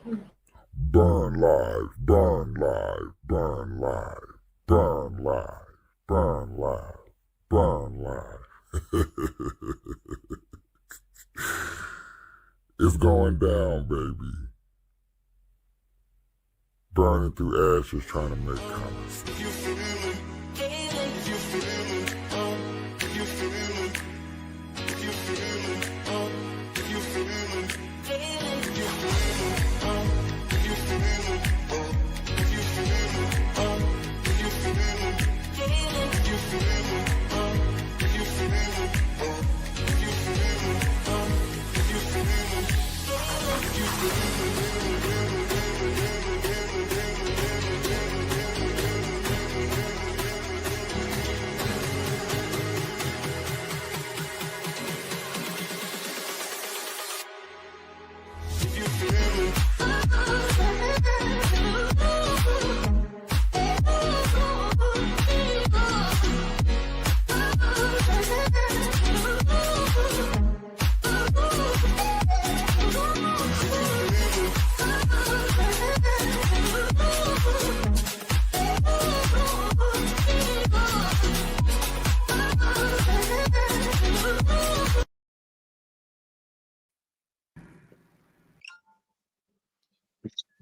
Burn live, burn live, burn live, burn live, burn live, burn live. It's going down, baby. Burning through ashes trying to make comments.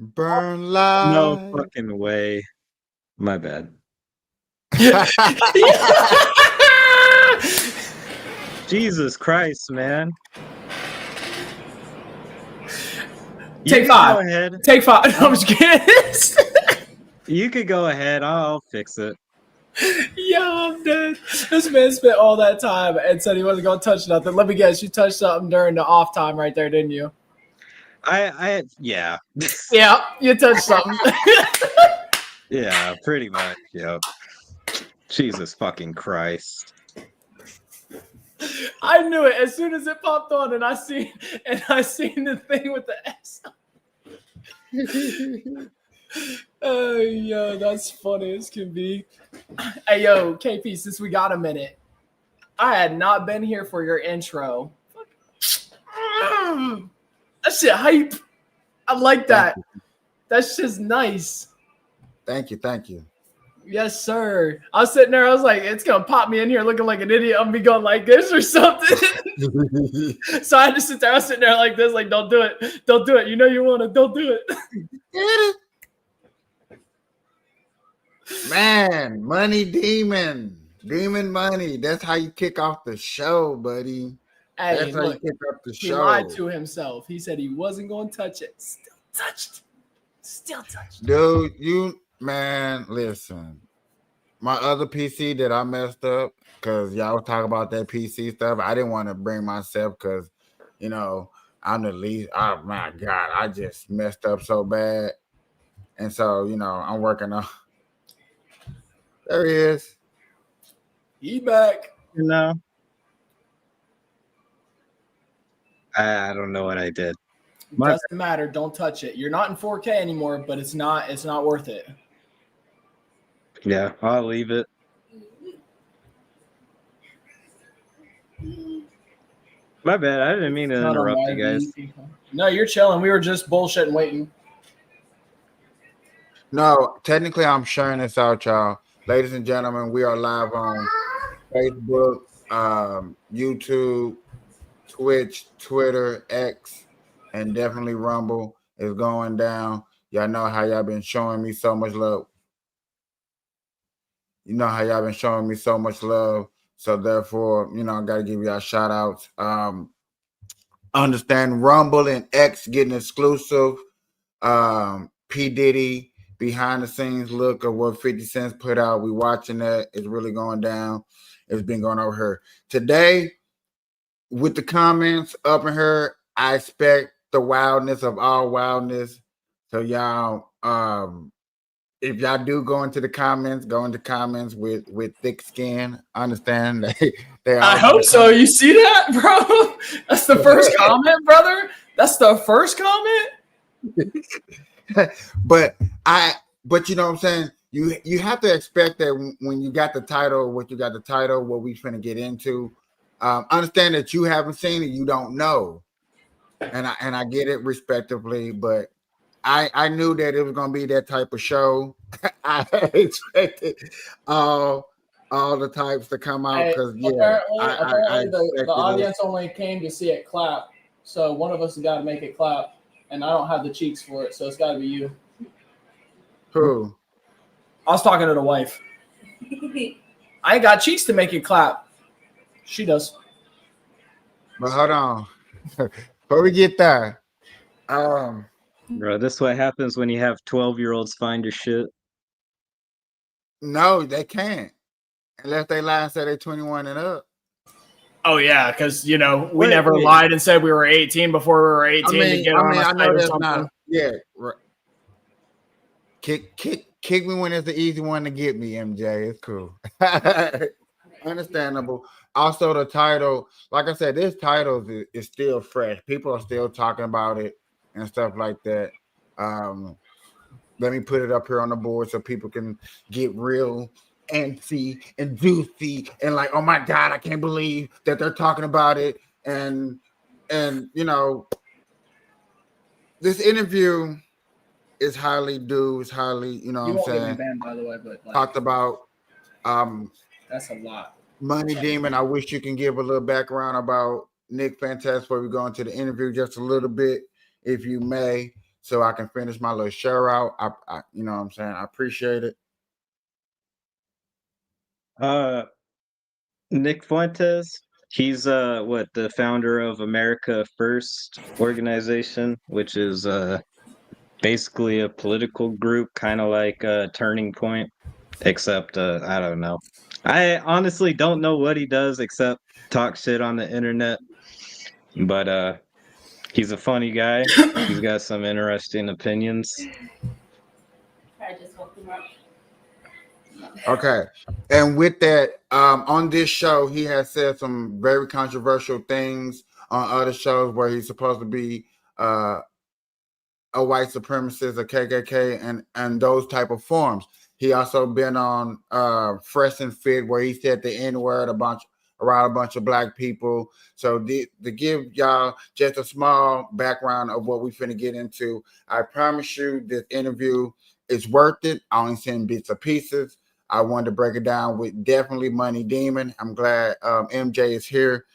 Burn No live. fucking way. My bad. Jesus Christ, man. You Take could five. Go ahead. Take five. I'm just kidding. You could go ahead. I'll fix it. Yo, I'm dead. This man spent all that time and said he wasn't gonna touch nothing. Let me guess, you touched something during the off time right there, didn't you? Yeah. Yeah, you touched something. Yeah, pretty much. Yep. Jesus fucking Christ. I knew it as soon as it popped on, and I seen the thing with the S. Oh, yo, that's funny as can be. Hey, yo, KP, since we got a minute, I had not been here for your intro. That shit hype. I like that. That's just nice. Thank you. Yes, sir. I was sitting there. I was like, it's going to pop me in here looking like an idiot. I'm going to be going like this or something. So I had to sit there. I was sitting there like this, like, don't do it. Don't do it. You know you want to. Don't do it. Man, money demon money. That's how you kick off the show, buddy. Hey, That's how look, you kick off the he show. lied to himself. He said he wasn't going to touch it. Still touched. Dude, man, listen. My other PC that I messed up, because y'all was talking about that PC stuff. I didn't want to bring myself because, I'm the least. Oh, my God. I just messed up so bad. And so, I'm working on. There he is. He back. I don't know what I did. Doesn't matter. Don't touch it. You're not in 4K anymore, but it's not worth it. Yeah, I'll leave it. My bad. I didn't mean to interrupt you guys. No, you're chilling. We were just bullshitting, waiting. No, technically, I'm sharing this out, y'all. Ladies and gentlemen, we are live on Facebook, YouTube, Twitch, Twitter, X, and definitely Rumble is going down. Y'all know how y'all been showing me so much love. You know how y'all been showing me so much love. So therefore, I got to give y'all shout outs. Understand Rumble and X getting exclusive. P. Diddy behind the scenes look of what 50 Cent's put out. We watching that. It's really going down. It's been going over here. Today, with the comments up in here, I expect the wildness of all wildness. So y'all, if y'all do go into the comments, with thick skin. Understand they I hope so. You see that, bro? That's the first comment, brother. That's the first comment. But you know what I'm saying? You have to expect that when you got the title, what we finna get into. Understand that you haven't seen it, you don't know. And I get it respectively, but I knew that it was gonna be that type of show. I expected all the types to come out because apparently the audience only came to see it clap. So one of us has got to make it clap, and I don't have the cheeks for it, so it's got to be you. Who? I was talking to the wife. I ain't got cheeks to make it clap. She does. But hold on, before we get there, Bro, this is what happens when you have 12-year-olds find your shit. no, they can't unless they lie and say they're 21 and up. Oh yeah, because we never lied and said we were 18 before we were 18 to get on a site or something. Not. Yeah, right. Kick me when it's the easy one to get me, MJ. It's cool. Understandable. Also, the title, like I said, this title is still fresh. People are still talking about it and stuff like that. Let me put it up here on the board so people can get real antsy and juicy and like, oh my God, I can't believe that they're talking about it. And this interview is highly due. It's highly, you know what I'm saying? Banned, by the way, but talked about that's a lot. Money Demon. I wish you can give a little background about Nick Fuentes before we go into the interview just a little bit, if you may, so I can finish my little shout out. I you know what I'm saying? I appreciate it. Nick Fuentes, he's the founder of America First organization, which is basically a political group, kind of like Turning Point, except I don't know. I honestly don't know what he does except talk shit on the internet, but he's a funny guy. He's got some interesting opinions. I just woke him up. Okay. And with that, on this show, he has said some very controversial things on other shows where he's supposed to be a white supremacist, a KKK, and those type of forms. He also been on Fresh and Fit where he said the N-word around a bunch of black people. So to give y'all just a small background of what we finna get into, I promise you this interview is worth it. I only send bits and pieces. I wanted to break it down with definitely Money Demon. I'm glad MJ is here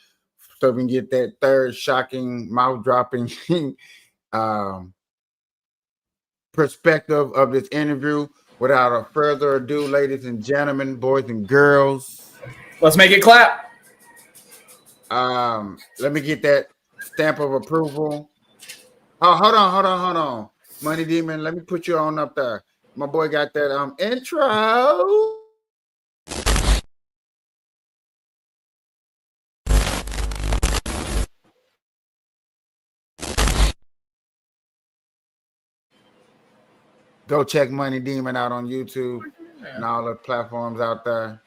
so we can get that third shocking, mouth-dropping perspective of this interview. Without a further ado, ladies and gentlemen, boys and girls, let's make it clap. Let me get that stamp of approval. Oh, hold on. Money Demon, let me put you on up there. My boy got that intro. Go check Money Demon out on YouTube and all the platforms out there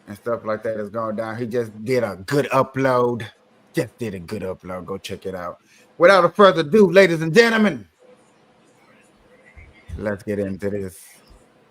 and stuff like that is going down. He just did a good upload. Go check it out. Without further ado, ladies and gentlemen, let's get into this.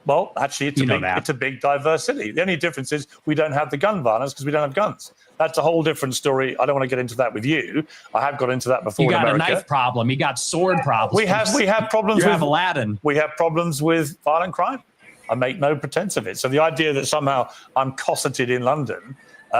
Well, actually, it's a big diversity. The only difference is we don't have the gun violence because we don't have guns. That's a whole different story. I don't want to get into that with you. I have got into that before. You got in America. A knife problem. You got sword problems. We have problems. You have Aladdin. We have problems with violent crime. I make no pretense of it. So the idea that somehow I'm cosseted in London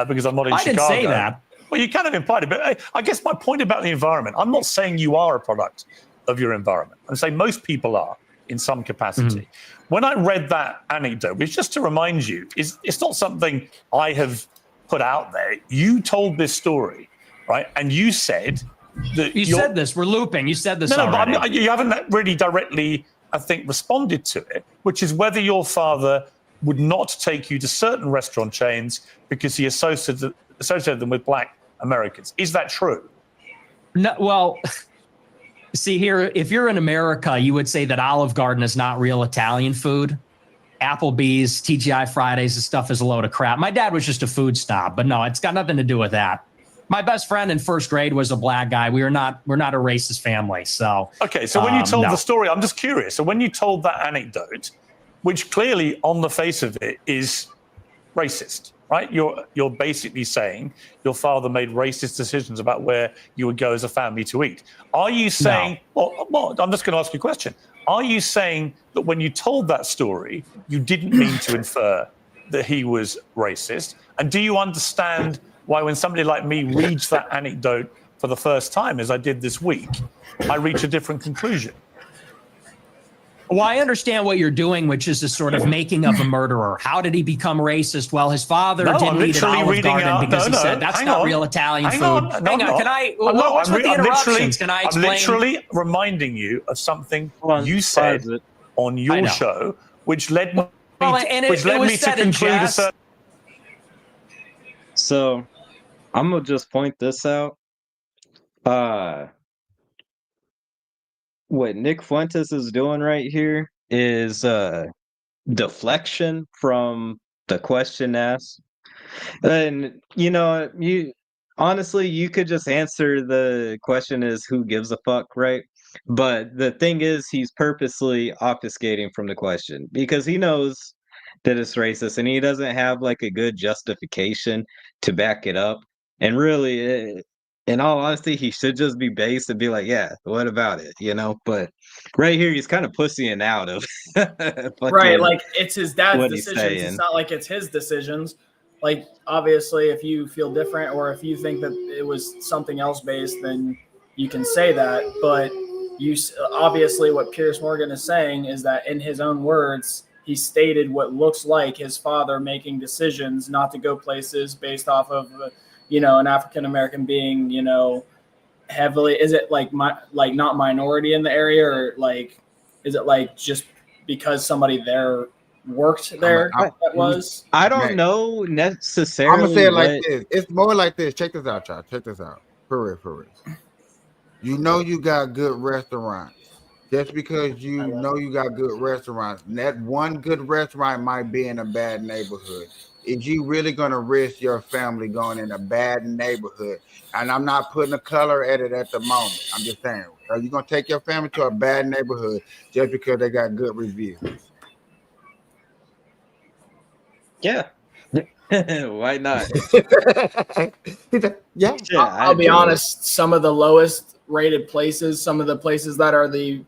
because I'm not in Chicago. I didn't say that. Well, you kind of implied it, but I guess my point about the environment, I'm not saying you are a product of your environment. I'm saying most people are in some capacity. Mm-hmm. When I read that anecdote, which just to remind you, it's not something I have put out there. You told this story, right? And you said that you said this. We're looping. You said this already. No, but you haven't really directly, I think, responded to it, which is whether your father would not take you to certain restaurant chains because he associated them with black Americans. Is that true? No. Well, see here, if you're in America, you would say that Olive Garden is not real Italian food. Applebee's, TGI Fridays, this stuff is a load of crap. My dad was just a food snob, but no, it's got nothing to do with that. My best friend in first grade was a black guy. We're not a racist family. So okay. So when you told the story, I'm just curious. So when you told that anecdote, which clearly on the face of it is racist, right? You're basically saying your father made racist decisions about where you would go as a family to eat. Are you saying? No. Well, I'm just going to ask you a question. Are you saying that when you told that story, you didn't mean to infer that he was racist? And do you understand why, when somebody like me reads that anecdote for the first time, as I did this week, I reach a different conclusion? Well, I understand what you're doing, which is a sort of making of a murderer. How did he become racist? Well, his father didn't eat an Olive Garden because he said that's not real Italian food. Hang on, can I? What's with the interruptions? Can I explain? I'm literally reminding you of something you said on your show, which led me to conclude a certain. So, I'm gonna just point this out. What Nick Fuentes is doing right here is deflection from the question asked. And you honestly, you could just answer the question is who gives a fuck, right? But the thing is, he's purposely obfuscating from the question because he knows that it's racist and he doesn't have like a good justification to back it up. And really, in all honesty, he should just be based and be like, yeah, what about it? But right here, he's kind of pussying out of. Right. Like it's his dad's decisions. It's not like it's his decisions. Like, obviously, if you feel different or if you think that it was something else based, then you can say that. But obviously what Piers Morgan is saying is that in his own words, he stated what looks like his father making decisions not to go places based off of an African-American being, heavily, is it like not minority in the area, or like, is it like just because somebody there worked there? I don't know necessarily. I'm gonna say it like this. It's more like this. Check this out, y'all. Check this out. For real. You got good restaurants. Just because you got good restaurants, that one good restaurant might be in a bad neighborhood. Is you really gonna risk your family going in a bad neighborhood? And I'm not putting a color at it at the moment. I'm just saying, are you gonna take your family to a bad neighborhood just because they got good reviews? Yeah. Why not? Yeah. I'll be honest, some of the lowest rated places, some of the places that are the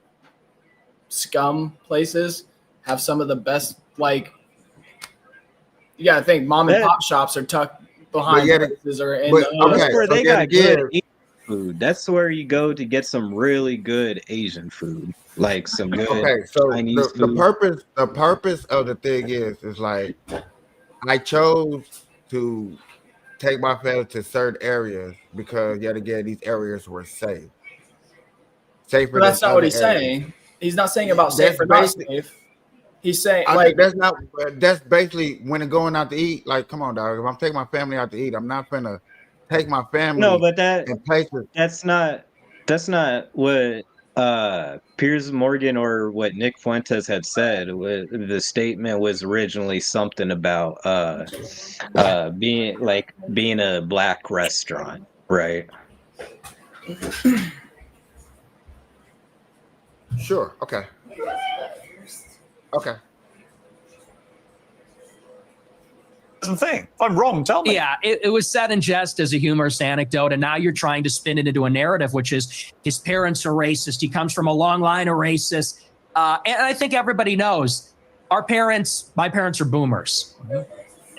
scum places, have some of the best, like, you gotta think mom and pop shops are tucked behind places or in that's where they got good Asian food. That's where you go to get some really good Asian food, like some good Chinese food. The purpose of the thing is like, I chose to take my family to certain areas because yet again these areas were safe. Safer. But that's not what he's saying. He's not saying about safe or not safe. He's saying that's basically when they're going out to eat. Like, come on, dog. If I'm taking my family out to eat, I'm not gonna take my family. No, but that's not what Piers Morgan or what Nick Fuentes had said. The statement was originally something about being a black restaurant, right? Sure. Okay. Thing. If I'm wrong, tell me. Yeah, it was said in jest as a humorous anecdote, and now you're trying to spin it into a narrative, which is his parents are racist. He comes from a long line of racists. And I think everybody knows my parents are boomers. Mm-hmm. And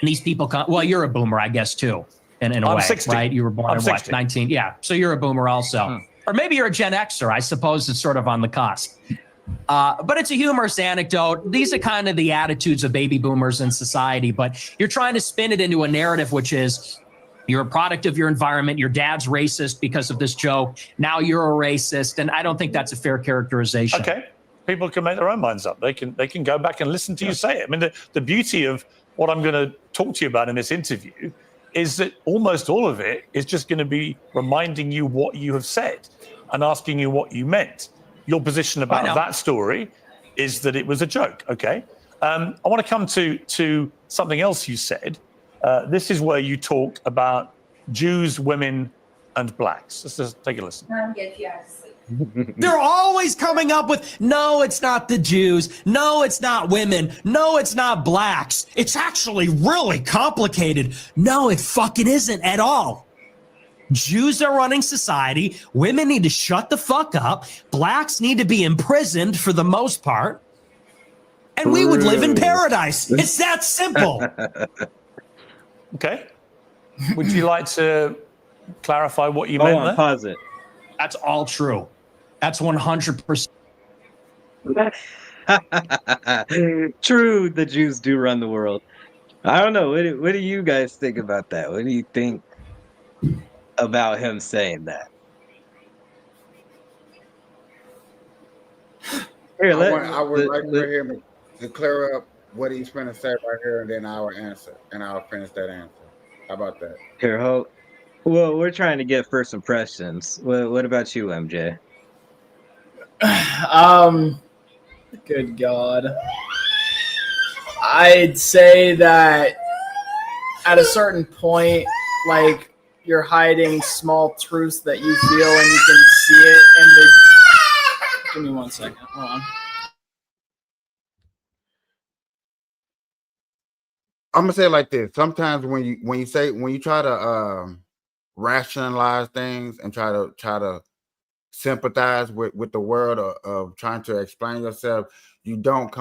these people come, well, you're a boomer, I guess, too, in a way, 60. right? You were born in what, 19? Yeah, so you're a boomer also. Or maybe you're a Gen Xer. I suppose it's sort of on the cusp. But it's a humorous anecdote. These are kind of the attitudes of baby boomers in society, but you're trying to spin it into a narrative, which is you're a product of your environment. Your dad's racist because of this joke. Now you're a racist. And I don't think that's a fair characterization. Okay. People can make their own minds up. They can go back and listen to you say it. I mean, the beauty of what I'm going to talk to you about in this interview is that almost all of it is just going to be reminding you what you have said and asking you what you meant. Your position about that story is that it was a joke, okay? I want to come to something else you said. This is where you talked about Jews, women, and blacks. Let's just take a listen. Get you out of sleep. They're always coming up with, no, it's not the Jews. No, it's not women. No, it's not blacks. It's actually really complicated. No, it fucking isn't at all. Jews are running society. Women need to shut the fuck up. Blacks need to be imprisoned for the most part. And we would live in paradise. It's that simple. Okay. Would you like to clarify what you Hold meant on, there? pause it. That's all true. That's 100%. True, the Jews do run the world. I don't know. What do you guys think about that? What do you think about him saying that? Here, I would like for him to clear up what he's going to say right here, and then I'll answer, and I'll finish that answer. How about that? Here, well, we're trying to get first impressions. What about you, MJ? Good God. I'd say that at a certain point, like, you're hiding small truths that you feel and you can see it. And give me 1 second. Hold on. I'm gonna say it like this. Sometimes when you try to rationalize things and try to sympathize with the world of trying to explain yourself, you don't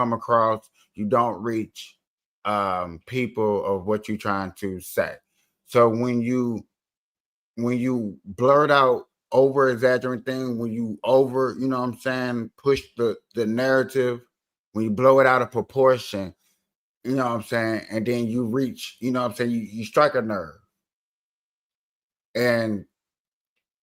reach people of what you're trying to say. So when you blurt out over exaggerating things, when you push the narrative, when you blow it out of proportion, and then you reach, you strike a nerve. And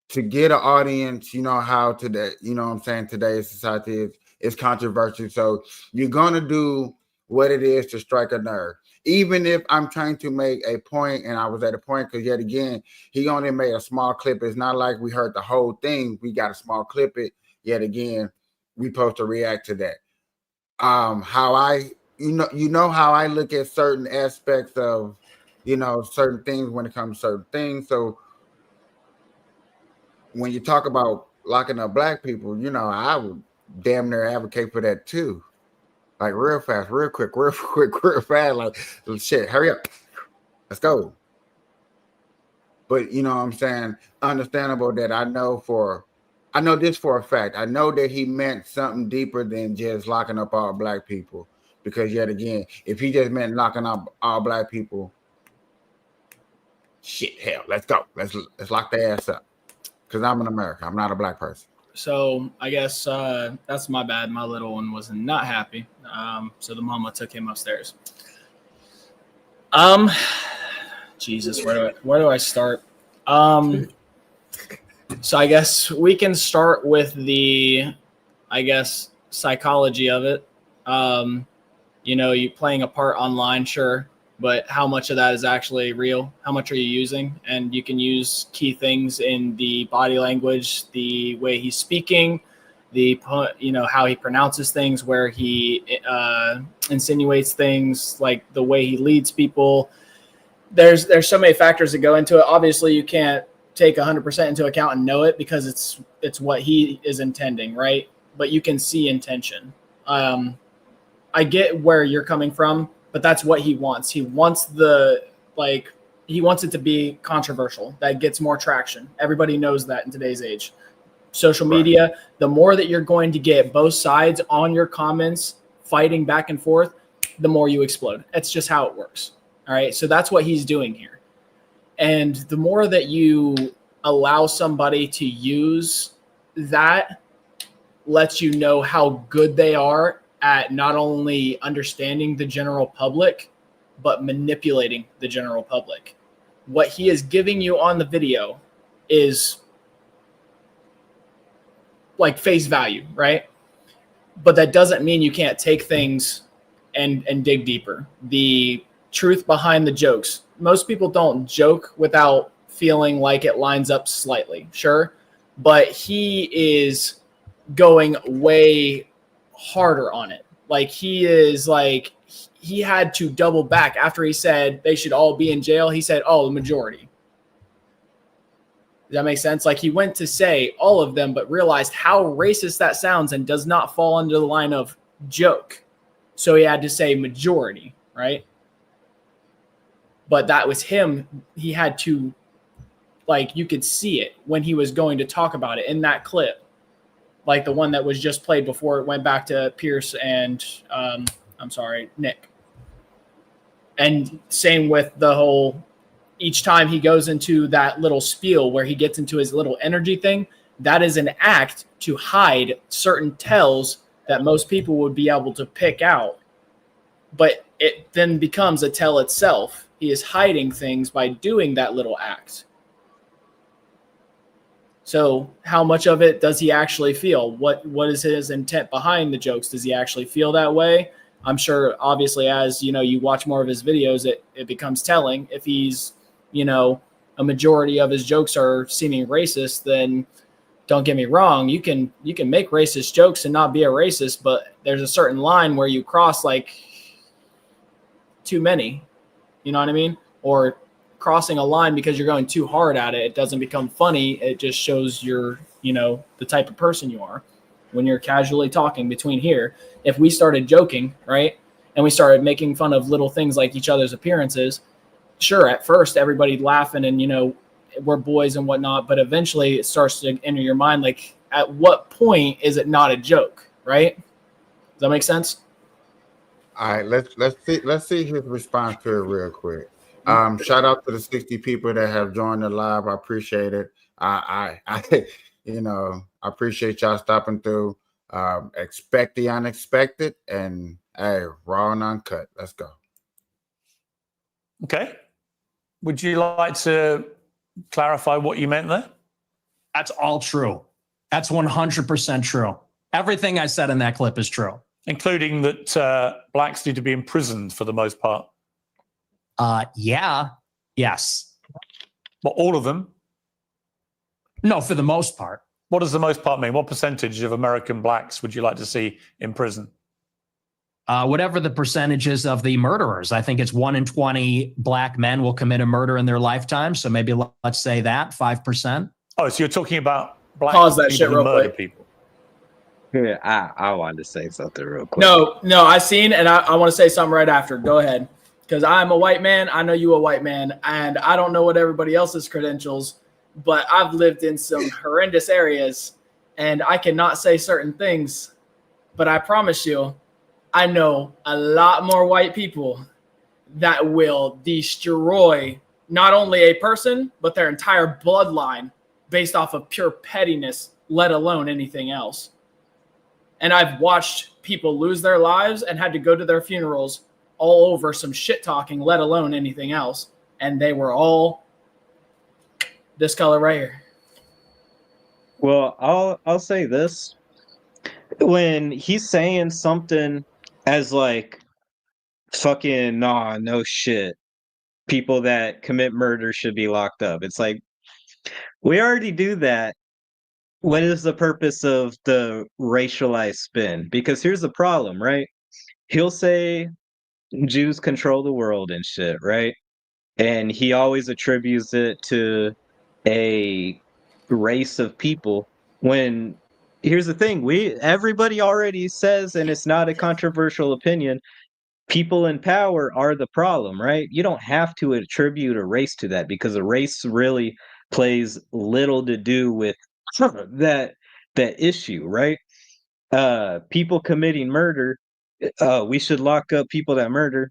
to get an audience, how today, today's society is controversial. So you're gonna do what it is to strike a nerve. Even if I'm trying to make a point, and I was at a point, because yet again, he only made a small clip. It's not like we heard the whole thing. We got a small clip it. Yet again, we supposed to react to that. How I look at certain aspects of, certain things when it comes to certain things. So when you talk about locking up black people, I would damn near advocate for that too. Like real fast, real quick, real fast. Like, shit, hurry up. Let's go. But understandable that I know this for a fact. I know that he meant something deeper than just locking up all black people. Because yet again, if he just meant locking up all black people, shit, hell, let's go. Let's lock the ass up. Because I'm in America. I'm not a black person. So I guess that's my bad. My little one was not happy. So the mama took him upstairs. Jesus, where do I start? So I guess we can start with the, psychology of it. You playing a part online, sure, but how much of that is actually real? How much are you using? And you can use key things in the body language, the way he's speaking, how he pronounces things, where he insinuates things, like the way he leads people. There's so many factors that go into it. Obviously, you can't take 100% into account and know it because it's what he is intending, right? But you can see intention. I get where you're coming from, but that's what he wants. He wants he wants it to be controversial. That gets more traction. Everybody knows that in today's age. Social media, right. The more that you're going to get both sides on your comments fighting back and forth, the more you explode. That's just how it works. All right. So that's what he's doing here. And the more that you allow somebody to use that, lets you know how good they are at not only understanding the general public, but manipulating the general public. What he is giving you on the video is like face value, right? But that doesn't mean you can't take things and dig deeper. The truth behind the jokes. Most people don't joke without feeling like it lines up slightly, sure. But he is going way harder on it. Like he had to double back after he said they should all be in jail. He said, the majority. Does that make sense? Like he went to say all of them, but realized how racist that sounds and does not fall under the line of joke. So he had to say majority, right? But that was him. He had to, like, you could see it when he was going to talk about it in that clip, like the one that was just played before it went back to Pierce and, Nick. And same with the whole, each time he goes into that little spiel where he gets into his little energy thing, that is an act to hide certain tells that most people would be able to pick out. But it then becomes a tell itself. He is hiding things by doing that little act. So how much of it does he actually feel? What is his intent behind the jokes? Does he actually feel that way? I'm sure, obviously, as you watch more of his videos, it becomes telling. If he's, a majority of his jokes are seeming racist, then don't get me wrong, you can make racist jokes and not be a racist, but there's a certain line where you cross like too many. You know what I mean? Or crossing a line because you're going too hard at it. It doesn't become funny. It just shows you're, the type of person you are. When you're casually talking between here, if we started joking, right, and we started making fun of little things like each other's appearances, sure, at first everybody'd laughing and, we're boys and whatnot, but eventually it starts to enter your mind, like, at what point is it not a joke, right? Does that make sense? All right, let's see his response to it real quick. Shout out to the 60 people that have joined the live. I appreciate it. I appreciate y'all stopping through. Expect the unexpected, and hey, raw and uncut. Let's go. Okay. Would you like to clarify what you meant there? That's all true. That's 100% true. Everything I said in that clip is true. Including that blacks need to be imprisoned for the most part. Yeah. Yes. Well, all of them? No, for the most part. What does the most part mean? What percentage of American blacks would you like to see in prison? Whatever the percentages of the murderers. I think it's 1 in 20 black men will commit a murder in their lifetime. So maybe let's say that 5%. Oh, so you're talking about black Pause that people shit who real murder quick. people. Yeah, I wanted to say something real quick. No, I seen, and I want to say something right after. Go ahead. Because I'm a white man. I know you a white man. And I don't know what everybody else's credentials, but I've lived in some horrendous areas, and I cannot say certain things. But I promise you, I know a lot more white people that will destroy not only a person, but their entire bloodline based off of pure pettiness, let alone anything else. And I've watched people lose their lives and had to go to their funerals all over some shit talking, let alone anything else. And they were all this color right here. Well, I'll say this. When he's saying something as like fucking no shit, people that commit murder should be locked up. It's like, we already do that. What is the purpose of the racialized spin? Because here's the problem, right? He'll say Jews control the world and shit, right? And he always attributes it to a race of people when here's the thing, everybody already says, and it's not a controversial opinion, people in power are the problem, right? You don't have to attribute a race to that because a race really plays little to do with that issue, right? People committing murder, we should lock up people that murder.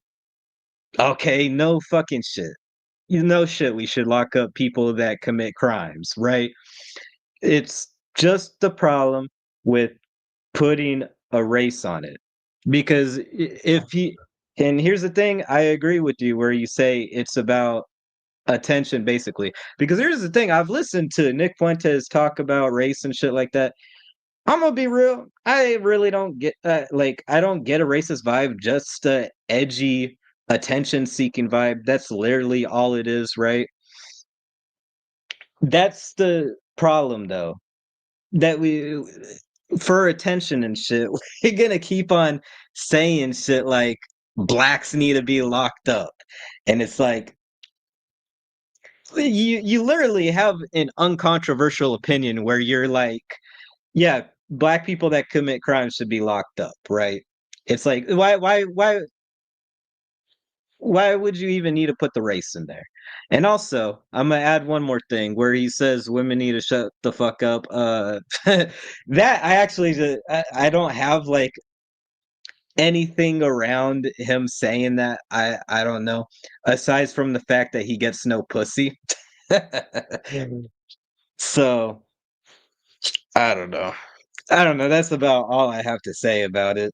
Okay, no fucking shit. Shit, we should lock up people that commit crimes, right? It's just the problem with putting a race on it. Because and here's the thing, I agree with you where you say it's about attention, basically. Because here's the thing, I've listened to Nick Fuentes talk about race and shit like that. I'm gonna be real, I really don't get I don't get a racist vibe, just a edgy, attention-seeking vibe. That's literally all it is, right? That's the problem, though. That we, for attention and shit, we're gonna keep on saying shit like blacks need to be locked up. And it's like, you literally have an uncontroversial opinion where you're like, yeah, black people that commit crimes should be locked up, right? It's like why would you even need to put the race in there? And also, I'm gonna add one more thing where he says women need to shut the fuck up. That I actually I don't have like anything around him saying that. I don't know. Aside from the fact that he gets no pussy. So I don't know. I don't know. That's about all I have to say about it.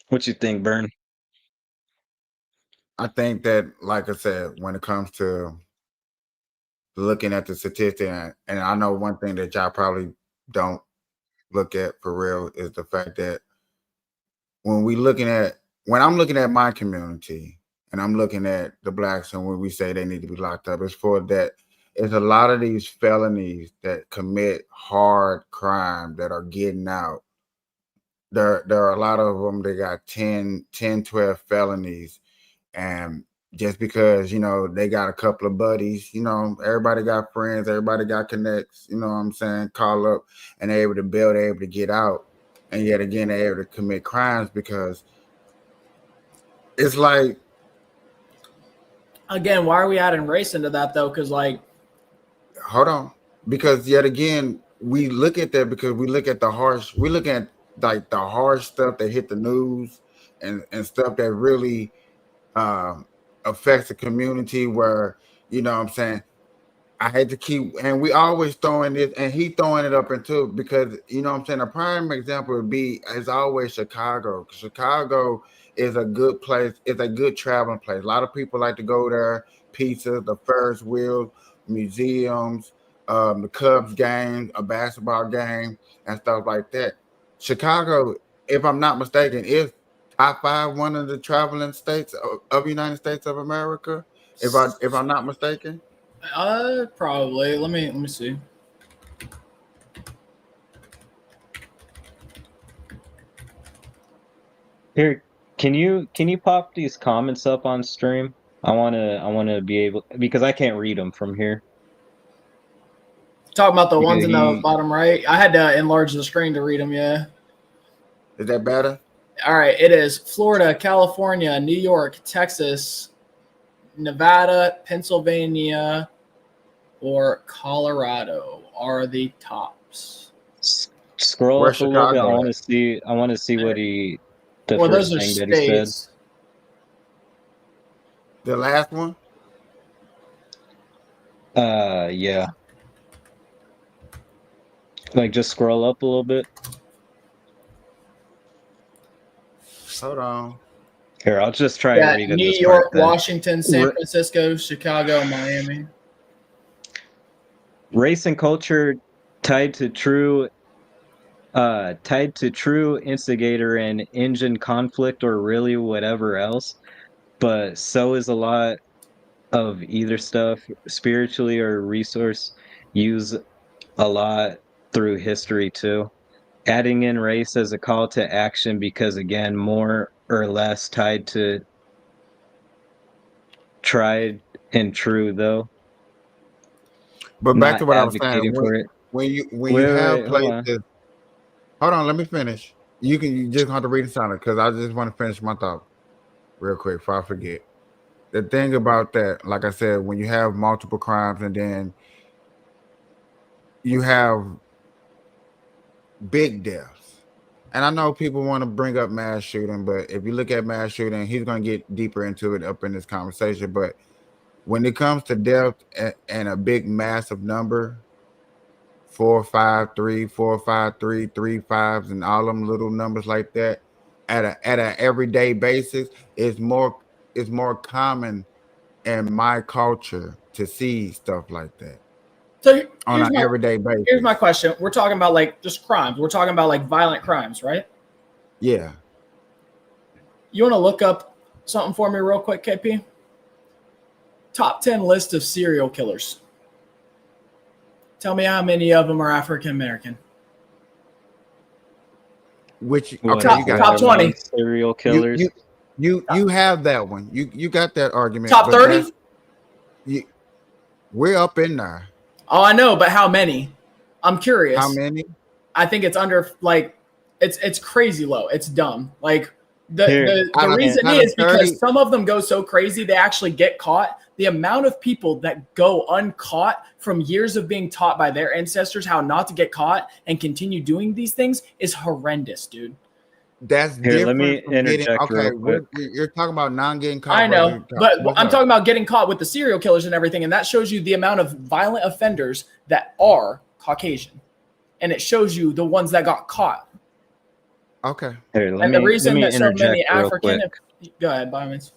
What you think, Bern? I think that, like I said, when it comes to looking at the statistic, and I know one thing that y'all probably don't look at for real is the fact that when I'm looking at my community and I'm looking at the blacks, and when we say they need to be locked up, it's for that. It's a lot of these felonies that commit hard crime that are getting out. There are a lot of them. They got 10, 12 felonies. And just because, they got a couple of buddies, everybody got friends, everybody got connects, you know what I'm saying? Call up and they're able to build, they're able to get out. And yet again, they're able to commit crimes because it's like. Again, why are we adding race into that though? Because Hold on. Because yet again, we look at that because we look at like the harsh stuff that hit the news and stuff that really affects the community where, you know what I'm saying, I had to keep, and we always throwing this, and he throwing it up into, because, you know what I'm saying, a prime example would be, as always, Chicago. Chicago is a good place. It's a good traveling place. A lot of people like to go there, pizza, the Ferris wheel, museums, the Cubs game, a basketball game, and stuff like that. Chicago, if I'm not mistaken, is top 5 one of the traveling states of United States of America. If I'm not mistaken. probably. Let me see. Here, can you pop these comments up on stream? I wanna be able, because I can't read them from here. Talking about the ones in the He- bottom right. I had to enlarge the screen to read them. Yeah. Is that better? All right. It is Florida, California, New York, Texas, Nevada, Pennsylvania, or Colorado are the tops. Scroll Where's up a little bit. I Chicago want at? to see. I want to see what the Well, first those are thing that he said. states. The last one? Yeah. Like, just scroll up a little bit. Hold on. Here, I'll just try Yeah, reading New this York, part then. Washington, San Francisco, Chicago, Miami. Race and culture tied to true instigator and engine conflict, or really whatever else. But so is a lot of either stuff, spiritually or resource use a lot through history too. Adding in race as a call to action because, again, more or less tied to tried and true, though. But back Not to what I was saying. advocating for it. When you Wait, have hold on. places. Hold on, let me finish. You just have to read the sound because I just want to finish my thought real quick before I forget. The thing about that, like I said, when you have multiple crimes and then you have big deaths. And I know people want to bring up mass shooting, but if you look at mass shooting, he's going to get deeper into it up in this conversation. But when it comes to death and a big massive number, 453, 453, 35s, and all them little numbers like that, at an everyday basis, is more common in my culture to see stuff like that. So on an everyday basis. Here's my question. We're talking about like just crimes. We're talking about like violent crimes, right? Yeah. You want to look up something for me real quick, KP? Top 10 list of serial killers. Tell me how many of them are African American. Which What, okay, you got top 20 serial killers. You have that one. You got that argument. Top but 30? We're up in there. Oh, I know, but how many? I'm curious. How many? I think it's under like it's crazy low. It's dumb. Like the Out of- reason out of is 30 because some of them go so crazy they actually get caught. The amount of people that go uncaught from years of being taught by their ancestors how not to get caught and continue doing these things is horrendous, dude. That's Here, different. let me from getting- interject okay, real quick. you're talking about non-getting caught. I know, versus- but what's I'm up? talking about getting caught with the serial killers and everything, and that shows you the amount of violent offenders that are Caucasian, and it shows you the ones that got caught. Okay. Here, let And me, the reason let me that so many interject real African, quick. go ahead, by all means.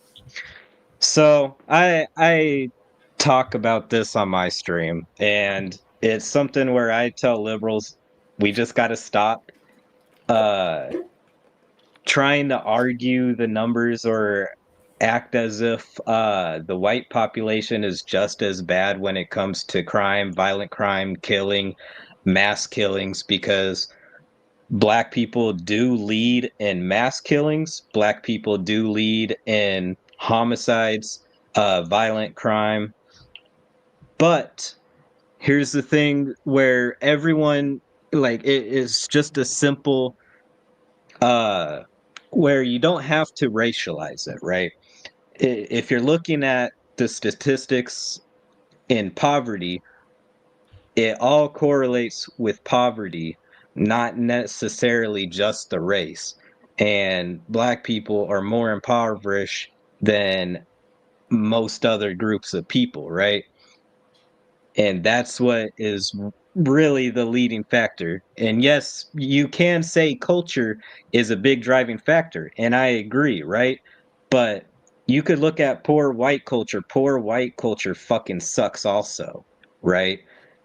So I talk about this on my stream, and it's something where I tell liberals we just got to stop trying to argue the numbers or act as if the white population is just as bad when it comes to crime, violent crime, killing, mass killings, because Black people do lead in mass killings. Black people do lead in homicides, violent crime. But here's the thing where everyone, like, it is just a simple, where you don't have to racialize it, right? If you're looking at the statistics in poverty, it all correlates with poverty, not necessarily just the race. And Black people are more impoverished than most other groups of people, right? And that's what is really the leading factor. And yes, you can say culture is a big driving factor, and I agree, right? But you could look at poor white culture. Poor white culture fucking sucks also, right?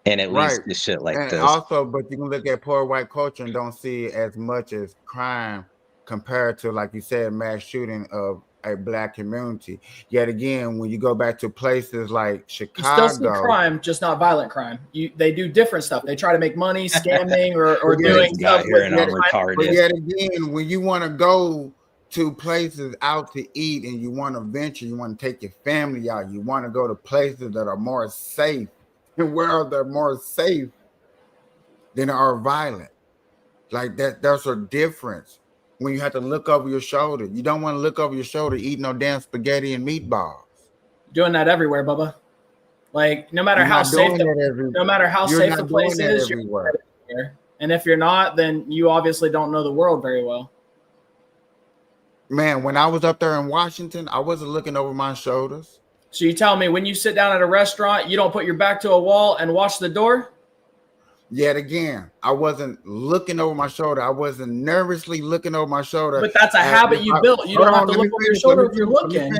And it leads Right. to shit like And this. also, but you can look at poor white culture and don't see as much as crime compared to, like you said, mass shooting of a Black community. Yet again, when you go back to places like You still see Chicago, crime, just not violent crime. They do different stuff. They try to make money, scamming, or Yeah, doing This guy stuff here with and I'm retarded. but yet again, when you want to go to places out to eat and you want to venture, you want to take your family out, you want to go to places that are more safe, and where they're more safe than are violent. Like that, there's a difference when you have to look over your shoulder. You don't want to look over your shoulder eating no damn spaghetti and meatballs. doing that everywhere, Bubba. Like no matter You're how not safe doing that everywhere. no matter how You're safe not the place doing that is, you're everywhere. everywhere. And if you're not, then you obviously don't know the world very well. Man, when I was up there in Washington, I wasn't looking over my shoulders. So you tell me when you sit down at a restaurant, you don't put your back to a wall and watch the door? Yet again, I wasn't looking over my shoulder. I wasn't nervously looking over my shoulder. But that's a habit you built. You don't have to look over your shoulder if you're looking.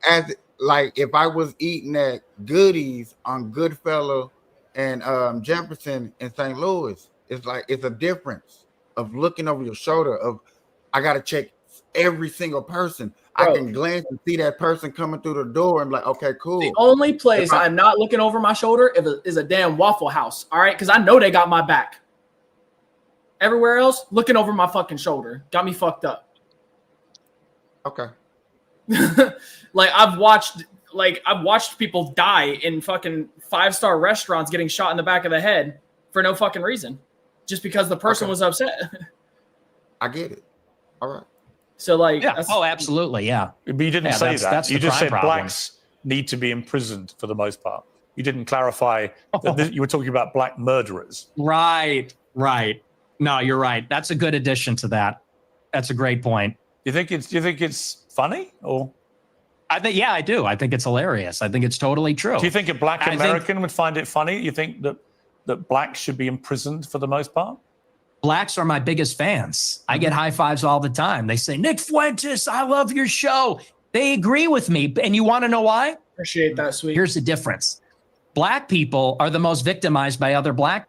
As like if I was eating at Goodies on Goodfellow and Jefferson in St. Louis, it's like it's a difference of looking over your shoulder. Of I got to check every single person. Bro. I can glance and see that person coming through the door and be like, okay, cool. The only place I'm not looking over my shoulder is a damn Waffle House. All right, because I know they got my back. Everywhere else, looking over my fucking shoulder, got me fucked up. Okay. Like I've watched people die in fucking 5-star restaurants getting shot in the back of the head for no fucking reason, just because the person was upset. I get it. All right. So like, Yeah. Oh, absolutely. Yeah. But you didn't Yeah, say that's- that. that's You the just crime said problem. blacks need to be imprisoned for the most part. You didn't clarify that you were talking about black murderers. Right. No, you're right. That's a good addition to that. That's a great point. Do you think it's funny, or I do. I think it's hilarious. I think it's totally true. do you think a black I think- American would find it funny? You think that blacks should be imprisoned for the most part? Blacks are my biggest fans. I get high fives all the time. They say, Nick Fuentes, I love your show. They agree with me. And you want to know why? appreciate that, sweet. Here's the difference. Black people are the most victimized by other black.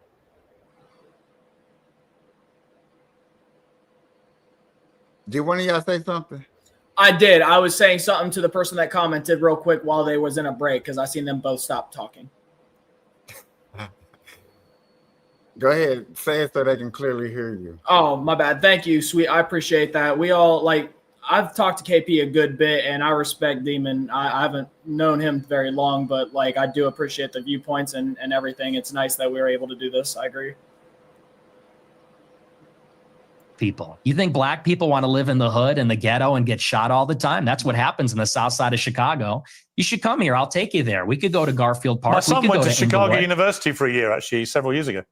Did one of y'all say something? I did. I was saying something to the person that commented real quick while they was in a break because I seen them both stop talking. Go ahead, say it so they can clearly hear you. Oh, my bad. Thank you, sweet. I appreciate that. We all I've talked to KP a good bit, and I respect Demon. I haven't known him very long, but like I do appreciate the viewpoints and everything. It's nice that we were able to do this. I agree. People, you think black people want to live in the hood and the ghetto and get shot all the time? That's what happens in the south side of Chicago. You should come here. I'll take you there. We could go to Garfield Park. My son went to Chicago Inglewood. University for a year, actually, several years ago.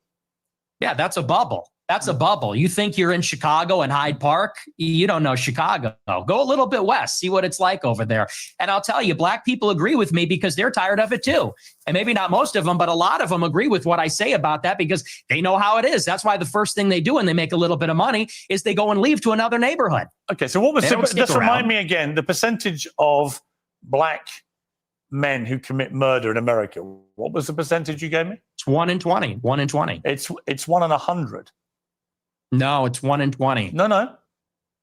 Yeah, that's a bubble. That's a bubble. You think you're in Chicago and Hyde Park? You don't know Chicago. Go a little bit west, see what it's like over there. And I'll tell you, black people agree with me because they're tired of it too. And maybe not most of them, but a lot of them agree with what I say about that because they know how it is. That's why the first thing they do when they make a little bit of money is they go and leave to another neighborhood. Okay, so what was just around. remind me again, the percentage of black men who commit murder in America. What was the percentage you gave me? It's 1 in 20. 1 in 20. It's 1 in 100. No, it's 1 in 20. No.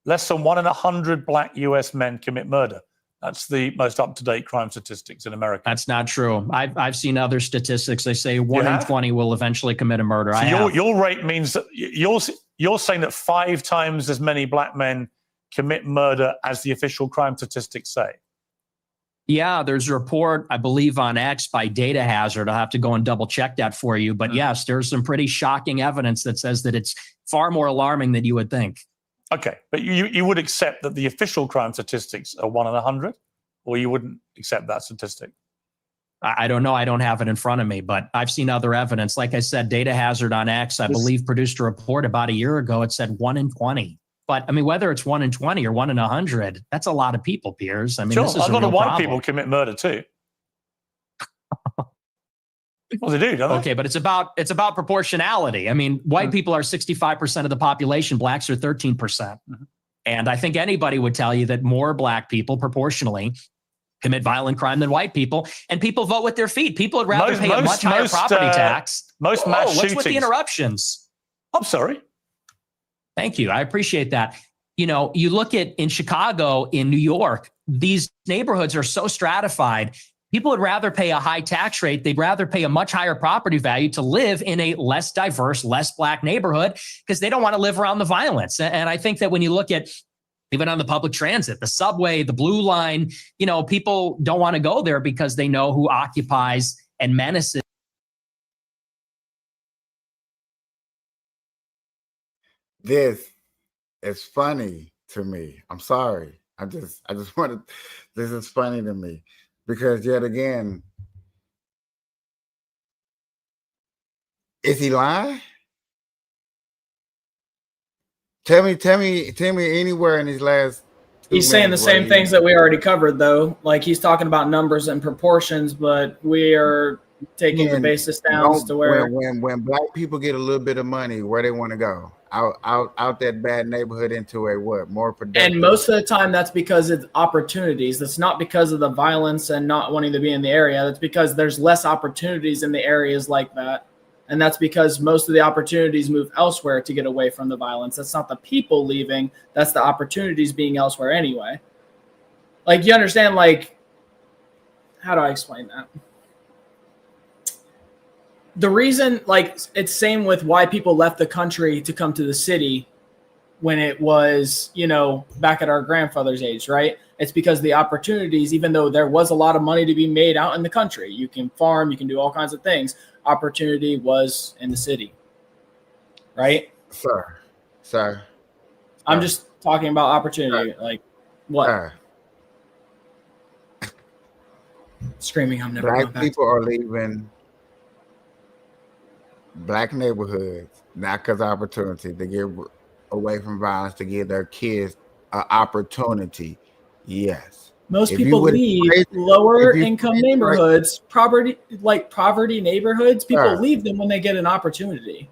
Less than 1 in 100 black US men commit murder. That's the most up-to-date crime statistics in America. That's not true. I've seen other statistics. They say 1 in 20 will eventually commit a murder. So your rate means that you're saying that 5 times as many black men commit murder as the official crime statistics say. Yeah, there's a report, I believe, on X by Data Hazard. I'll have to go and double check that for you. But yes, there's some pretty shocking evidence that says that it's far more alarming than you would think. Okay, but you would accept that the official crime statistics are 1 in 100, or you wouldn't accept that statistic? I don't know. I don't have it in front of me, but I've seen other evidence. Like I said, Data Hazard on X, I believe, produced a report about a year ago. It said 1 in 20. But I mean, whether it's 1 in 20 or 1 in 100, that's a lot of people, Piers. I mean, sure, this is a lot of white problem. people commit murder too. Well, they do, don't they? Okay, but it's about proportionality. I mean, white people are 65% of the population. Blacks are 13%. Mm-hmm. And I think anybody would tell you that more black people proportionally commit violent crime than white people. And people vote with their feet. People would rather pay a much higher property tax. Most mass shootings. What's with the interruptions? I'm sorry. Thank you. I appreciate that. You know, you look at in Chicago, in New York, these neighborhoods are so stratified. People would rather pay a high tax rate. They'd rather pay a much higher property value to live in a less diverse, less black neighborhood because they don't want to live around the violence. And I think that when you look at even on the public transit, the subway, the blue line, you know, people don't want to go there because they know who occupies and menaces. This is funny to me. I'm sorry. I just wanted, this is funny to me because yet again, is he lying? Tell me anywhere in these last. He's saying the same things that we already covered, though. Like he's talking about numbers and proportions, but we are taking the basis down to where when black people get a little bit of money, where they want to go. Out that bad neighborhood into a what more productive. And most of the time that's because it's opportunities. That's not because of the violence and not wanting to be in the area. That's because there's less opportunities in the areas like that. And that's because most of the opportunities move elsewhere to get away from the violence. That's not the people leaving. That's the opportunities being elsewhere anyway. Like you understand, like, how do I explain that? The reason, like, it's same with why people left the country to come to the city when it was, you know, back at our grandfather's age, right? It's because the opportunities, even though there was a lot of money to be made out in the country, you can farm, you can do all kinds of things. Opportunity was in the city, right? Sir. I'm just talking about opportunity. Like, what? Screaming, I'm never going Black back. people are leaving black neighborhoods, not because of opportunity, to get away from violence, to give their kids an opportunity. Yes. Most people leave lower income neighborhoods, poverty neighborhoods. People leave them when they get an opportunity.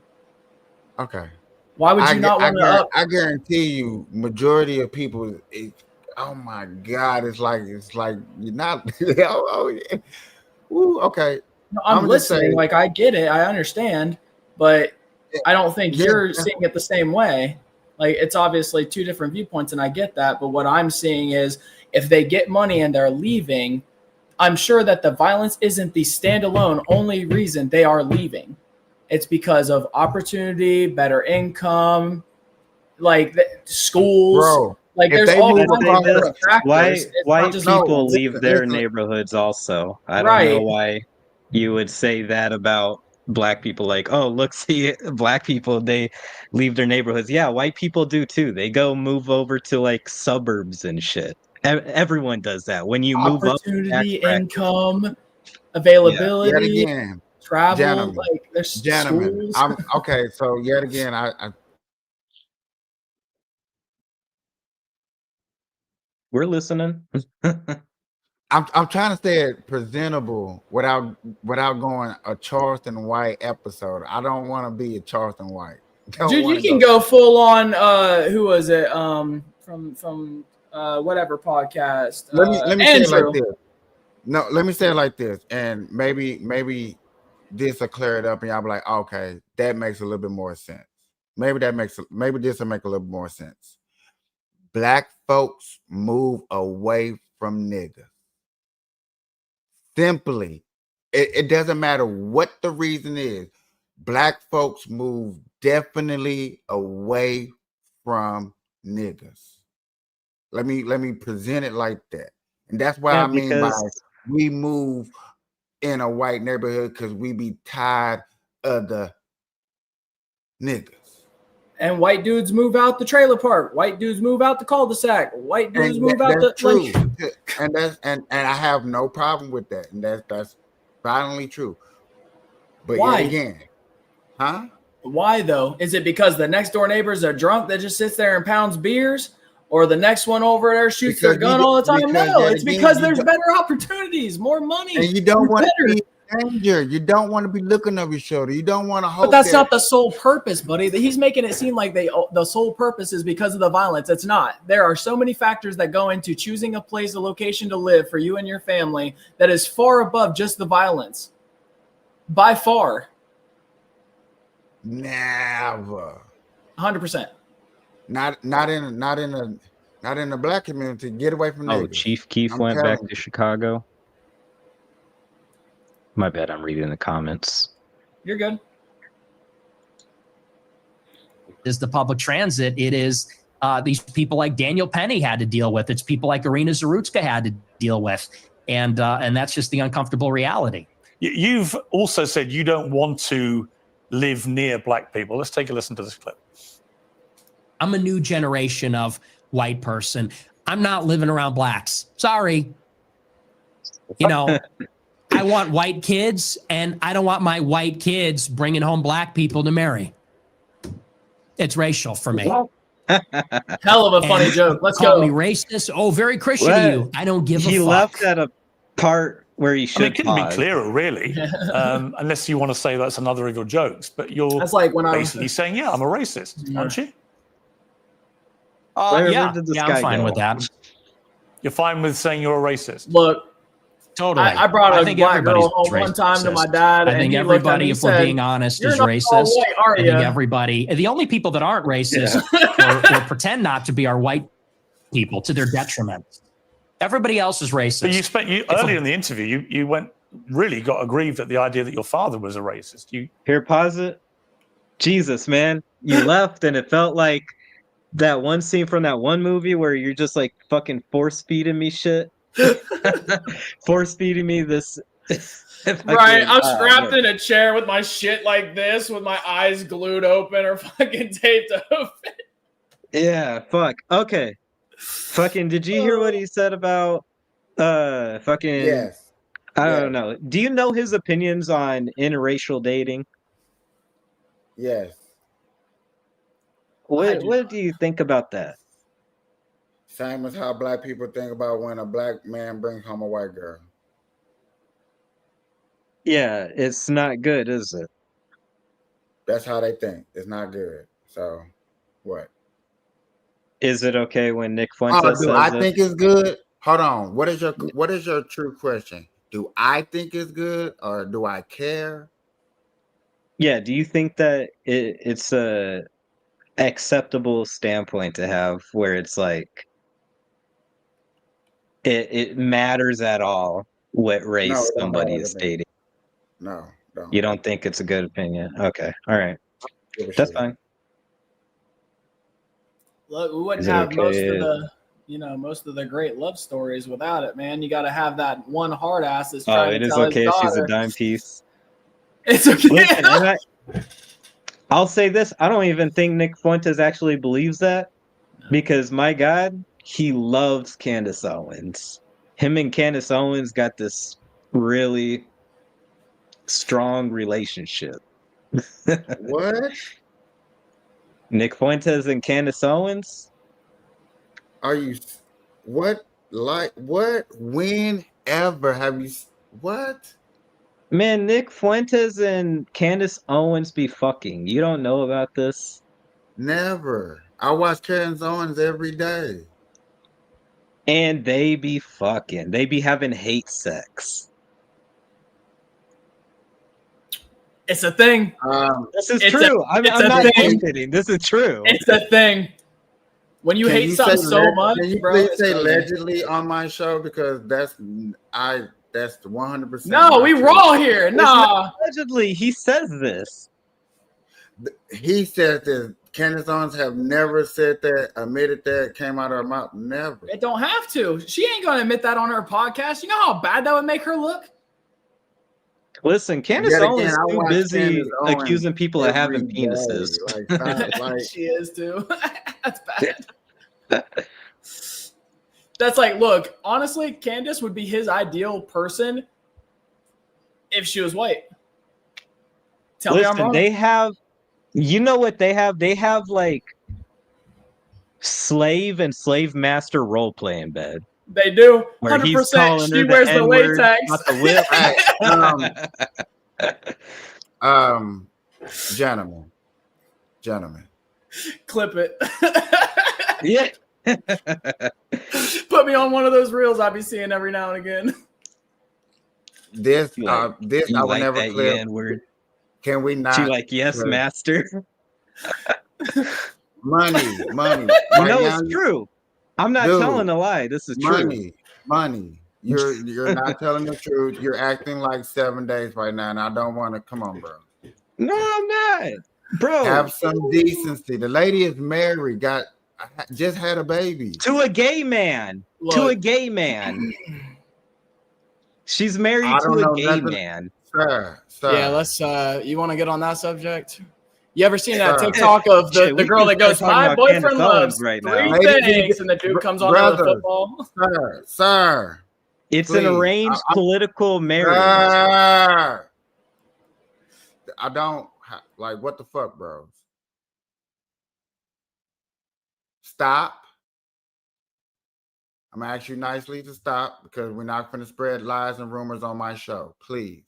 Okay. Why would you not want to? I guarantee you, majority of people. Oh my God! It's like you're not. Yeah. Ooh, okay. No, I'm listening. Saying, like I get it, I understand, but I don't think you're seeing it the same way. Like it's obviously two different viewpoints, and I get that. But what I'm seeing is, if they get money and they're leaving, I'm sure that the violence isn't the standalone only reason they are leaving. It's because of opportunity, better income, like schools. Bro, Like if there's they all move kinds across of different factors. Why It's not white just people one. leave their listen. neighborhoods also? I don't Right. know why you would say that about black people. Like, oh, look, see, black people, they leave their neighborhoods. Yeah, white people do too. They go move over to like suburbs and shit. Everyone does that. When you move up in tax Opportunity, brackets, income, yet availability, again, travel. gentlemen, Like there's gentlemen. schools. I'm okay. So yet again, we're listening. I'm trying to stay presentable without going a Charleston White episode. I don't want to be a Charleston White. Dude, you can go full on. Who was it? From whatever podcast. Let me say it like Andrew. this. No, let me say it like this, and maybe this will clear it up, and y'all be like, okay, that makes a little bit more sense. Maybe this will make a little bit more sense. Black folks move away from niggas. Simply, it doesn't matter what the reason is. Black folks move definitely away from niggas. Let me present it like that, and that's what Yeah, I mean by because we move in a white neighborhood because we be tired of the niggas. And white dudes move out the trailer park. White dudes move out the cul-de-sac. White dudes move out the true. like, and I have no problem with that, and that's violently true. But why? yet again, huh? Why though? Is it because the next door neighbors are drunk that just sits there and pounds beers? Or the next one over there shoots their gun all the time? No, it's because there's better opportunities, more money. And you don't want to be in danger. You don't want to be looking over your shoulder. You don't want to hope. But that's not the sole purpose, buddy. He's making it seem like the sole purpose is because of the violence. It's not. There are so many factors that go into choosing a place, a location to live for you and your family that is far above just the violence. By far. Never. 100%. Not in the black community. Get away from niggas. Chief Keef went back to Chicago. My bad, I'm reading the comments. You're good. Is the public transit. It is these people like Daniel Penny had to deal with. It's people like Irina Zarutska had to deal with. And that's just the uncomfortable reality. You've also said you don't want to live near black people. Let's take a listen to this clip. I'm a new generation of white person. I'm not living around blacks. Sorry. You know, I want white kids, and I don't want my white kids bringing home black people to marry. It's racial for me. Hell of a funny joke. Let's call go. me racist. Oh, very Christian of you. I don't give a fuck. He left at a part where he should. It couldn't be clearer, really, unless you want to say that's another of your jokes. But you're that's like when basically saying, "Yeah, I'm a racist," aren't you? Yeah, I'm fine with that. You're fine with saying you're a racist? Look, totally. I brought a black girl home one time to my dad. I think everybody, if we're being honest, is racist. I think everybody, the only people that aren't racist or pretend not to be are white people to their detriment. Everybody else is racist. But earlier in the interview, you got aggrieved at the idea that your father was a racist. Here, pause it. Jesus, man, you left, and it felt like that one scene from that one movie where you're just like fucking force feeding me shit. Force feeding me this. Right, I'm strapped in a chair with my shit like this, with my eyes glued open or fucking taped open. Yeah, fuck. Okay. Fucking, did you hear what he said about fucking Yes. I don't know. Do you know his opinions on interracial dating? Yes. What do you think about that? Same as how black people think about when a black man brings home a white girl. Yeah, it's not good, is it? That's how they think. It's not good. So, what? Is it okay when Nick Fuentes says I think it's good? Hold on. What is your true question? Do I think it's good or do I care? Yeah, do you think that it's a acceptable standpoint to have where it's like it matters at all what race somebody is dating? No, don't. You don't think it's a good opinion? Okay, all right, that's fine. Look, we wouldn't Is it have okay? most of the great love stories without it, man. You got to have that one hard ass that's Oh, trying it to is tell his okay if she's a daughter. dime piece. It's okay. Listen, and I'll say this: I don't even think Nick Fuentes actually believes that, because my God, he loves Candace Owens. Him and Candace Owens got this really strong relationship. What Nick Fuentes and Candace Owens. are you? What like what? Whenever have you? What? Man, Nick Fuentes and Candace Owens be fucking. You don't know about this? Never. I watch Candace Owens every day. And they be fucking. They be having hate sex. It's a thing. This is It's true. a I'm not thing. bullshitting. This is true. It's a thing. When you Can hate you something say so much, can you bro. please It's say crazy. allegedly on my show, because that's 100%. No, we raw here. Nah. Allegedly, he says this. He said that Candace Owens have never said that, admitted that, came out of her mouth. Never. It don't have to. She ain't gonna admit that on her podcast. You know how bad that would make her look? Listen, Candace Yet again, Owens I too watch busy Candace Owens accusing people of having every day. penises. Like, She is too. That's bad. That's like, look, honestly, Candace would be his ideal person if she was white. Tell me I'm Listen, wrong. they have, you know what they have? They have like slave and slave master role play in bed. They do. Where he's 100%. calling her She the wears the N-word, latex. not the whip. Gentlemen. Clip it. Yeah. Put me on one of those reels I be seeing every now and again. This You I will like never that clip. N-word? Can we not? She like, yes, clip? master. Money. You Right know now, it's true. I'm not Dude, telling a lie. This is true. money. You're not telling the truth. You're acting like 7 days right now, and I don't want to. Come on, bro. No, I'm not. Bro. Have some decency. The lady is married. Just had a baby. To a gay man. Look. To a gay man. She's married to a gay man. Sir. Yeah, let's you want to get on that subject? You ever seen that Sir. TikTok of the We girl can that goes, start talking my about Candace boyfriend Owens loves right three now. things, and the dude comes on to the football? Sir. It's Please. an arranged political marriage. Sir. I don't like, what the fuck, bro? Stop. I'm gonna ask you nicely to stop, because we're not going to spread lies and rumors on my show. Please.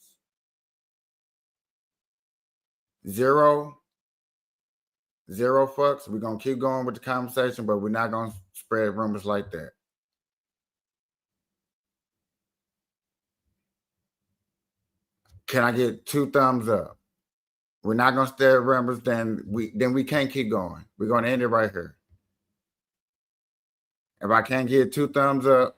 Zero fucks. We're gonna keep going with the conversation, but we're not gonna spread rumors like that. Can I get 2 thumbs up? We're not gonna spread rumors, then we can't keep going. We're gonna end it right here. If I can't get 2 thumbs up,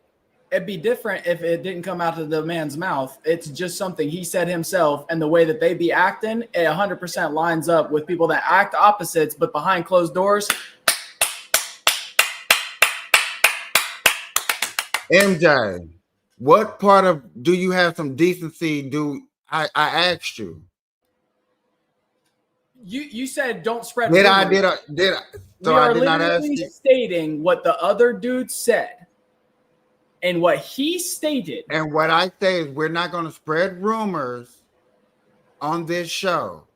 It'd be different if it didn't come out of the man's mouth. It's just something he said himself, and the way that they be acting, it 100% lines up with people that act opposites, but behind closed doors. MJ, what part of do you have some decency? I asked you. You said don't spread Did rumors. I? So we are I did not ask literally you. stating what the other dude said. And what he stated. And what I say is, we're not going to spread rumors on this show.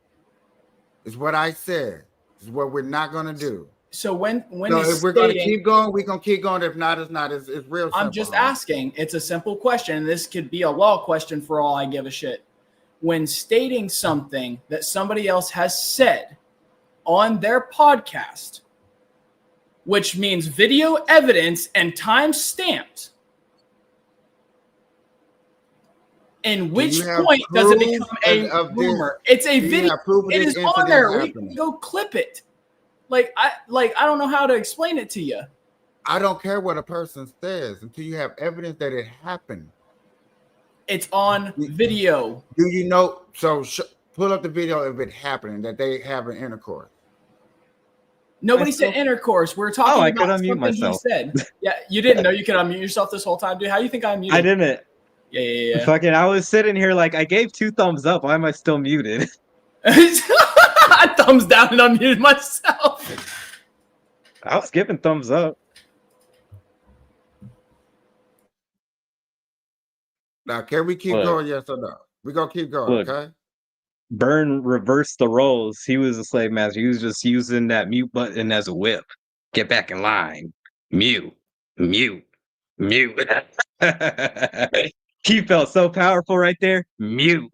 Is what I said. Is what we're not going to do. So when so if we're going to keep going, we're going to keep going. If not, it's not. It's real simple. I'm just asking. It's a simple question. This could be a law question for all I give a shit. When stating something that somebody else has said on their podcast, which means video evidence and time stamped, in which point does it become a rumor? It's a video. It is on there. We can go clip it. I don't know how to explain it to you. I don't care what a person says until you have evidence that it happened. It's on video. Do you know? So pull up the video of it happening, that they have an intercourse. Nobody said intercourse. We're talking I could about unmute something myself. he said. Yeah, you didn't know you could unmute yourself this whole time, dude. How do you think I unmuted? I didn't. Yeah. Fucking, I was sitting here like I gave 2 thumbs up. Why am I still muted? I thumbs down and unmuted myself. I was giving thumbs up. Now, can we keep Look. going? Yes or no? We're going to keep going, Look. okay? Burn reversed the roles. He was a slave master. He was just using that mute button as a whip. Get back in line. Mute. He felt so powerful right there. Mute.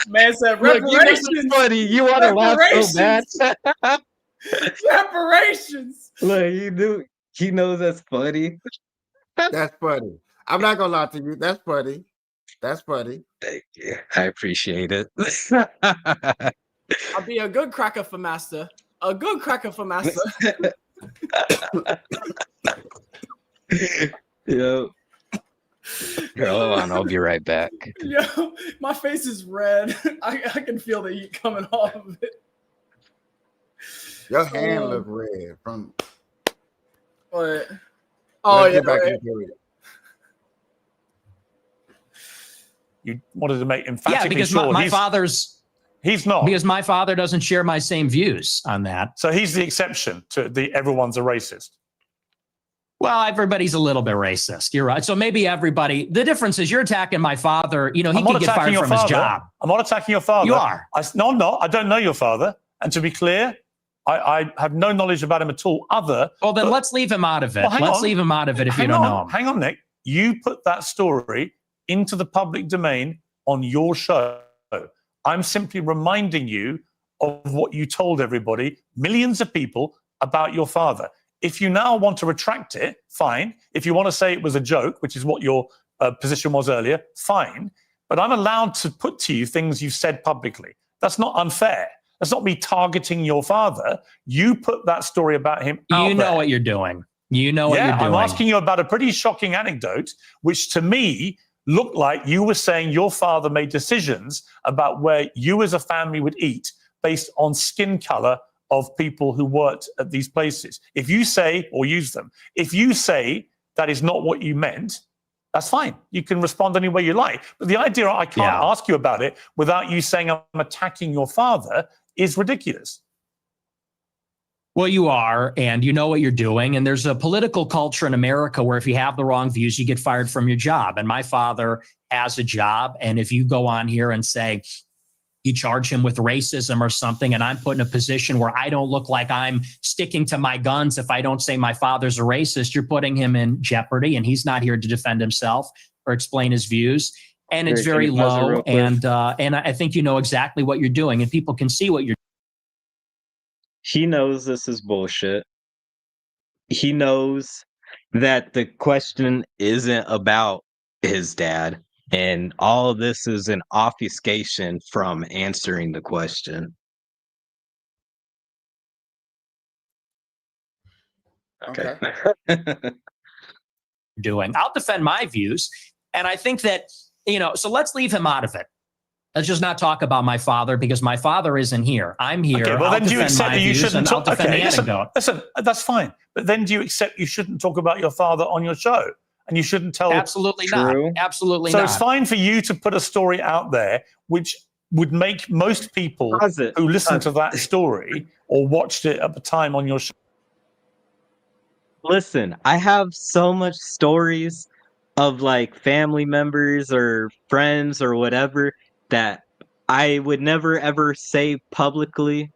Man said Look, you know reparations. what's funny. You want to laugh so bad. Reparations. Look, he knows that's funny. That's funny. I'm not going to lie to you. That's funny. That's funny. Thank you. I appreciate it. I'll be a good cracker for master. A good cracker for master. Yo. Hold on, I'll be right back. Yo, my face is red. I can feel the heat coming off of it. Your hand look red from. What? Oh, Let's yeah. get back Right. into it. You wanted to make emphatically because sure my father's he's not. because my father doesn't share my same views on that. So he's the exception to the everyone's a racist. Well, everybody's a little bit racist. You're right. So maybe everybody. The difference is you're attacking my father. You know, he I'm not could get attacking fired your from his father. job. I'm not attacking your father. You are. No, I'm not. I don't know your father. And to be clear, I have no knowledge about him at all. Well, then let's leave him out of it. Well, hang Let's on. leave him out of it if you don't know him. Hang on, Nick. You put that story into the public domain on your show. I'm simply reminding you of what you told everybody, millions of people, about your father. If you now want to retract it, fine. If you want to say it was a joke, which is what your position was earlier, fine. But I'm allowed to put to you things you've said publicly. That's not unfair. That's not me targeting your father. You put that story about him out You know there. what you're doing. You know what you're doing. I'm asking you about a pretty shocking anecdote, which to me looked like you were saying your father made decisions about where you as a family would eat based on skin color of people who worked at these places. If you say, or use them, if you say that is not what you meant, that's fine. You can respond any way you like. But the idea I can't ask you about it without you saying I'm attacking your father is ridiculous. Well, you are, and you know what you're doing. And there's a political culture in America where if you have the wrong views, you get fired from your job. And my father has a job. And if you go on here and say, you charge him with racism or something, and I'm put in a position where I don't look like I'm sticking to my guns if I don't say my father's a racist, you're putting him in jeopardy, and he's not here to defend himself or explain his views. And it's very low, and I think you know exactly what you're doing, and people can see what you're doing. He knows this is bullshit. He knows that the question isn't about his dad. And all of this is an obfuscation from answering the question. Okay. doing. I'll defend my views. And I think that, so let's leave him out of it. Let's just not talk about my father because my father isn't here. I'm here. Okay, well, then do you accept that you shouldn't talk? Okay, listen, that's fine. But then do you accept you shouldn't talk about your father on your show? And you shouldn't tell. Absolutely not. Absolutely not. So it's fine for you to put a story out there which would make most people who listened to that story or watched it at the time on your show. Listen, I have so much stories of like family members or friends or whatever that I would never ever say publicly,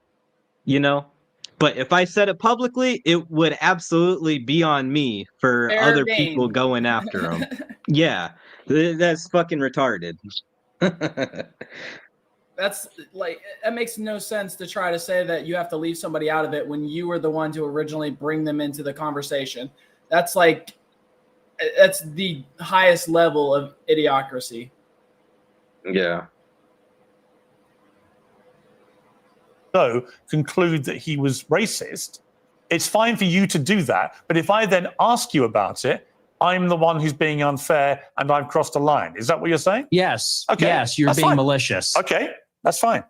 But if I said it publicly, it would absolutely be on me for other people going after them. Yeah, that's fucking retarded. That's like, that makes no sense to try to say that you have to leave somebody out of it when you were the one to originally bring them into the conversation. That's the highest level of idiocracy. Yeah. So conclude that he was racist, it's fine for you to do that. But if I then ask you about it, I'm the one who's being unfair and I've crossed a line. Is that what you're saying? Yes. Okay. Yes, you're being malicious. Okay, that's fine.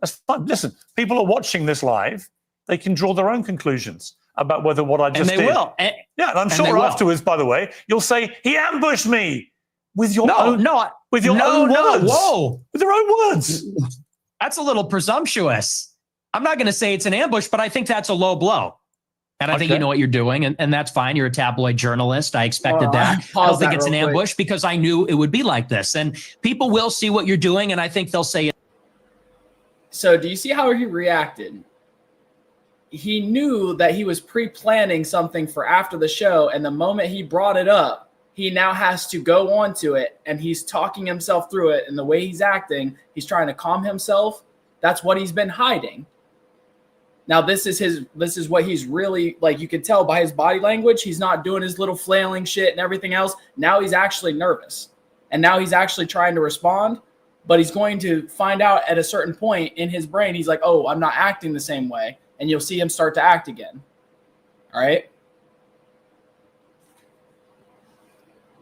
That's fine. Listen, people are watching this live. they can draw their own conclusions about whether what I just and they did. will. Yeah, and I'm sure afterwards, by the way, you'll say he ambushed me with your own words. With your own words. That's a little presumptuous. I'm not going to say it's an ambush, but I think that's a low blow. And I think you know what you're doing, and that's fine. You're a tabloid journalist. I expected that. I don't think it's an ambush because I knew it would be like this. And people will see what you're doing, and I think they'll say it. So do you see how he reacted? He knew that he was pre-planning something for after the show, and the moment he brought it up, he now has to go on to it, and he's talking himself through it, and the way he's acting, he's trying to calm himself. That's what he's been hiding. Now, this is what he's really, like, you can tell by his body language, he's not doing his little flailing shit and everything else. Now he's actually nervous, and now he's actually trying to respond, but he's going to find out at a certain point in his brain, he's like, oh, I'm not acting the same way. And you'll see him start to act again. All right.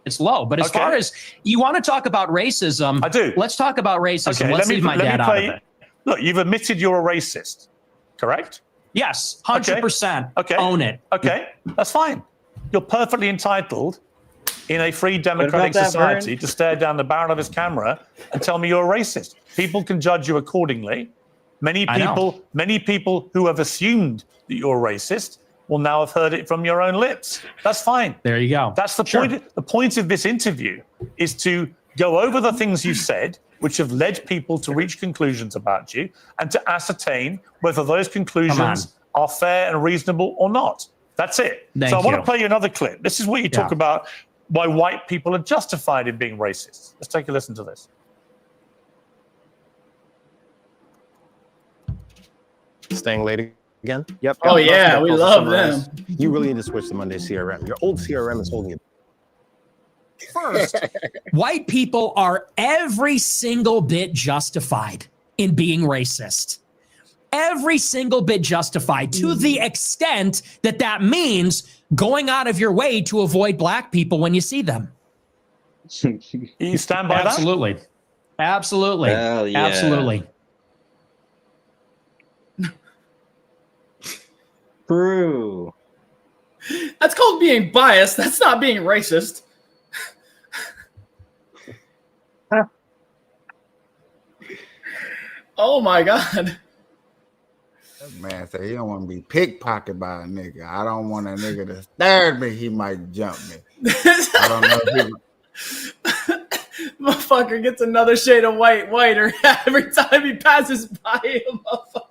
It's low. But as far as you want to talk about racism, I do. Let's talk about racism. Let's leave my dad out of it. Look, you've admitted you're a racist, correct? Yes, 100%. Okay. Own it. Okay, that's fine. You're perfectly entitled in a free democratic society to stare down the barrel of his camera and tell me you're a racist. People can judge you accordingly. Many people who have assumed that you're a racist will now have heard it from your own lips. That's fine. There you go. That's the point. The point of this interview is to go over the things you've said, which have led people to reach conclusions about you, and to ascertain whether those conclusions are fair and reasonable or not. That's it. I want to play you another clip. This is what you talk about why white people are justified in being racist. Let's take a listen to this. Staying late again? Yep. Oh, yeah, we love them. You really need to switch to Monday CRM. Your old CRM is holding you. First, white people are every single bit justified in being racist. Every single bit justified, to the extent that that means going out of your way to avoid black people when you see them. You stand by that? Absolutely. Absolutely. Hell yeah. Absolutely. True. That's called being biased. That's not being racist. Oh my God. That man said he don't want to be pickpocketed by a nigga. I don't want a nigga to stare at me. He might jump me. I don't know if Motherfucker gets another shade of whiter every time he passes by a motherfucker.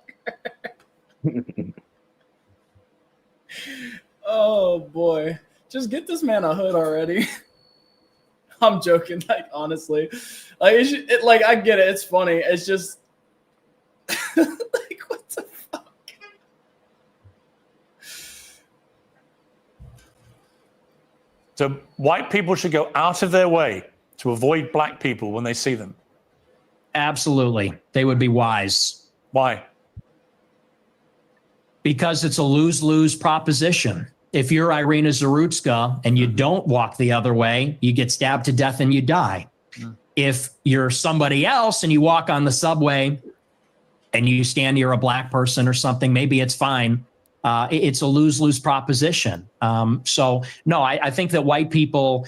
Oh boy. Just get this man a hood already. I'm joking, like, honestly. Like, I get it. It's funny. It's just like, what the fuck? So white people should go out of their way to avoid black people when they see them. Absolutely. They would be wise. Why? Because it's a lose-lose proposition. If you're Irina Zarutska and you don't walk the other way, you get stabbed to death and you die. If you're somebody else and you walk on the subway and you stand near a black person or something, maybe it's fine. It's a lose-lose proposition. So no, I think that white people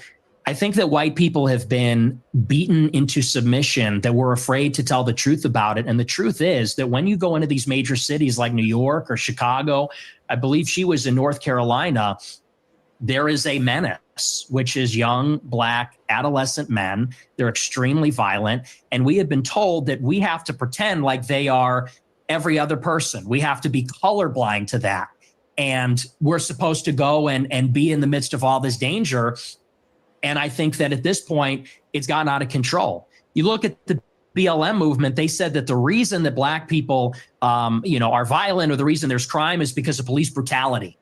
have been beaten into submission, that we're afraid to tell the truth about it. And the truth is that when you go into these major cities like New York or Chicago, I believe she was in North Carolina, there is a menace, which is young, black, adolescent men. They're extremely violent. And we have been told that we have to pretend like they are every other person. We have to be colorblind to that. And we're supposed to go and be in the midst of all this danger. And I think that at this point, it's gotten out of control. You look at the BLM movement, they said that the reason that black people, are violent, or the reason there's crime, is because of police brutality,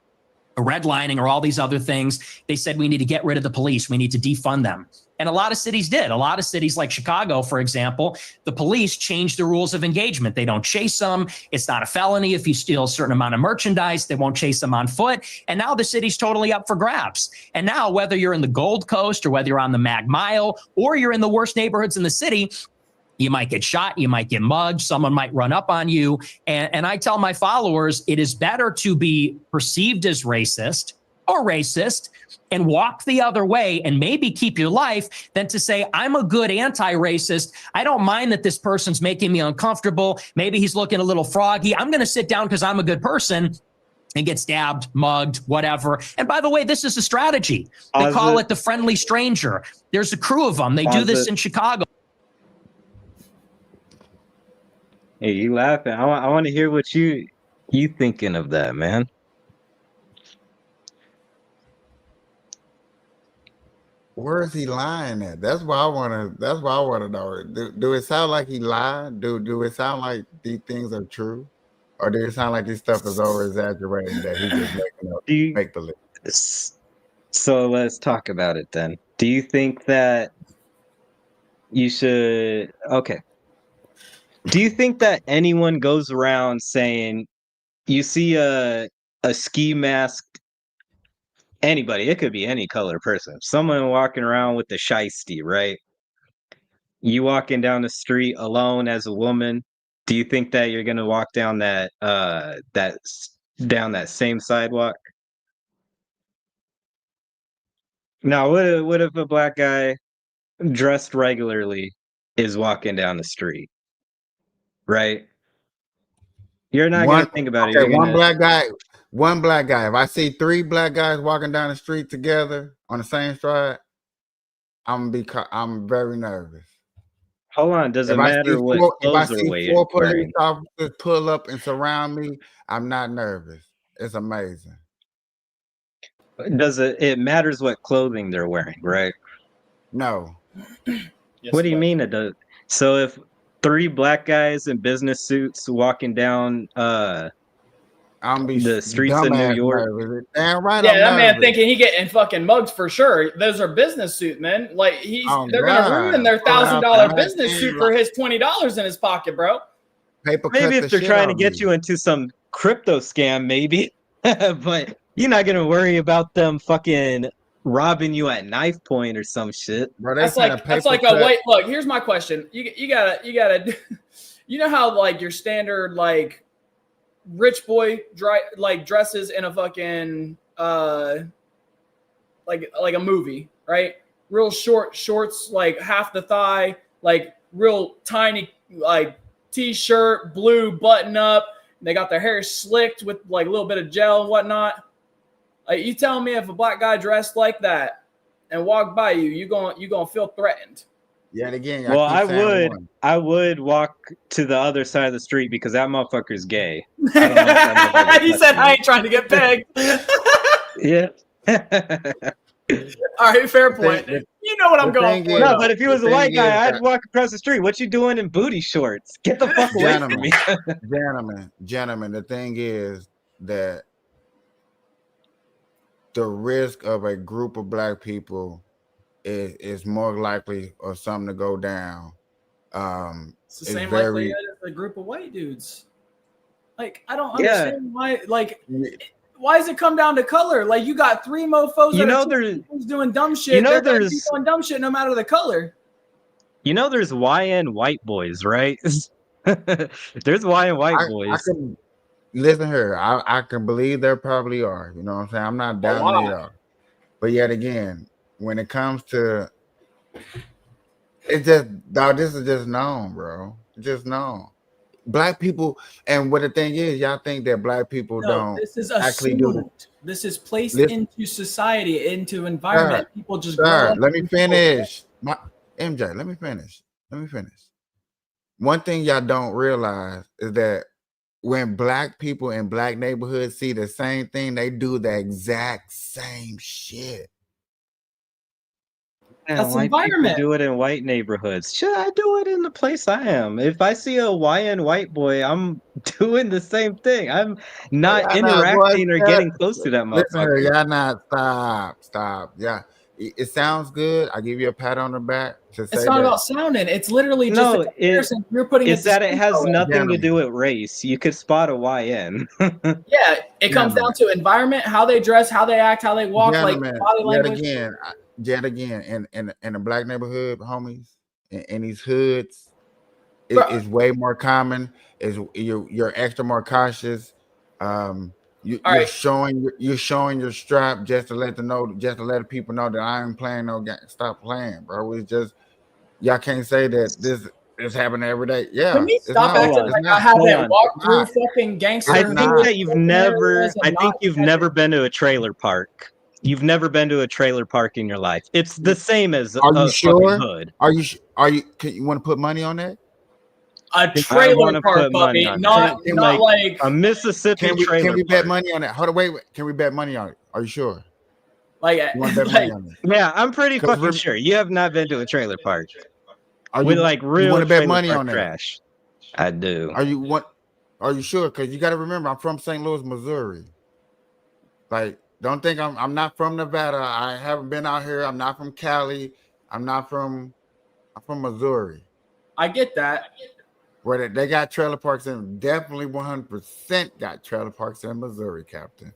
redlining, or all these other things. They said we need to get rid of the police. We need to defund them. And a lot of cities did. A lot of cities like Chicago, for example, the police changed the rules of engagement. They don't chase them. It's not a felony if you steal a certain amount of merchandise. They won't chase them on foot. And now the city's totally up for grabs. And now whether you're in the Gold Coast or whether you're on the Mag Mile or you're in the worst neighborhoods in the city, You might get shot, you might get mugged, someone might run up on you. And I tell my followers, it is better to be perceived as racist or racist and walk the other way and maybe keep your life than to say, I'm a good anti-racist. I don't mind that this person's making me uncomfortable. Maybe he's looking a little froggy. I'm going to sit down because I'm a good person and get stabbed, mugged, whatever. And by the way, this is a strategy. They call it the friendly stranger. There's a crew of them. They do this in Chicago. Hey, you laughing? I want to hear what you thinking of that, man. Where is he lying at? That's why I want to know. Do it sound like he lied? Do it sound like these things are true? Or do it sound like this stuff is over exaggerating that he's just making up make believe? So let's talk about it then. Do you think that you should do you think that anyone goes around saying, you see a ski masked anybody, it could be any color person, someone walking around with the shiesty, right? You walking down the street alone as a woman, do you think that you're gonna walk down that same sidewalk? Now, what if a black guy dressed regularly is walking down the street? Right? You're not gonna think about it. Okay, one black guy. If I see 3 black guys walking down the street together on the same stride, I'm very nervous. Hold on, does it matter what clothes they're wearing? If I see 4 police officers pull up and surround me, I'm not nervous. It's amazing. It matters what clothing they're wearing, right? No. What do you mean it does? So if 3 black guys in business suits walking down the streets of New York. Damn right. Yeah, that man thinking he getting fucking mugged for sure. Those are business suit men. Like they're gonna ruin their $1,000 business suit for his $20 in his pocket, bro. Maybe if they're trying to get you into some crypto scam, maybe. But you're not gonna worry about them fucking robbing you at knife point or some shit. Bro, that's like a white look. Here's my question. You gotta you know how like your standard like rich boy dresses in a fucking like a movie, right? Real short shorts, like half the thigh, like real tiny like t-shirt, blue button up. They got their hair slicked with like a little bit of gel and whatnot. Like, you telling me if a black guy dressed like that and walked by you gonna feel threatened? Yeah, again. Well, I would walk to the other side of the street because that motherfucker's gay. He said, "I ain't trying to get pegged." Yeah. All right, fair point. You know what I'm going for. No, but if he was a white guy, I'd walk across the street. What you doing in booty shorts? Get the fuck away from me. Gentlemen, the thing is that the risk of a group of black people is more likely of something to go down. It's the same likelihood as a group of white dudes. Like, I don't understand why. Like, why does it come down to color? Like, you got 3 mofos who's doing dumb shit. They're doing dumb shit no matter the color. You know, there's YN white boys, right? There's YN white boys. Listen here, I can believe there probably are. You know what I'm saying? I'm not doubting it all. But yet again, when it comes to this is just known, bro. It's just known. Black people, and what the thing is, y'all think that black people don't actually do it. This is placed into society, into environment. People just let me finish. MJ, let me finish. One thing y'all don't realize is that when black people in black neighborhoods see the same thing, they do the exact same shit. That's environment. Do it in white neighborhoods. Should I do it in the place I am? If I see a YN white boy, I'm doing the same thing. I'm not interacting or getting close to that motherfucker. Listen, y'all not stop. Yeah, it sounds good. I give you a pat on the back. It's not about sounding. It's literally just a comparison. You're putting it that it has nothing to do with race. You could spot a YN. Yeah, it comes down to environment, how they dress, how they act, how they walk, like body language. Yet again, in a black neighborhood, homies, in these hoods, is way more common. Is you're extra more cautious. You're right. showing your strap just to let the people know that I ain't playing no game. Stop playing, bro. It's just y'all can't say that this happening every day. Yeah, Can we it's stop not. acting It's like not. I haven't Hold on. walked through It's fucking gangster? I It's think not. that you've fucking never. areas and I think not you've had never it. been to a trailer park. You've never been to a trailer park in your life. It's the same as Are you a fucking sure? hood. Are you? Can you want to put money on that? A I trailer want to park, put money puppy, on not that. not like A Mississippi Can we trailer bet park. money on that? Hold on, wait. Can we bet money on it? Are you sure? like You want to bet money like on it? Yeah, I'm pretty 'Cause fucking sure you have not been to a trailer park Are with you? like You real want to bet trailer money park on that? trash. I do. Are you sure? Because you got to remember, I'm from St. Louis, Missouri. Like, don't think I'm not from Nevada. I haven't been out here. I'm not from Cali. I'm from Missouri, I get that. where they got trailer parks in. Definitely 100% got trailer parks in Missouri, Captain.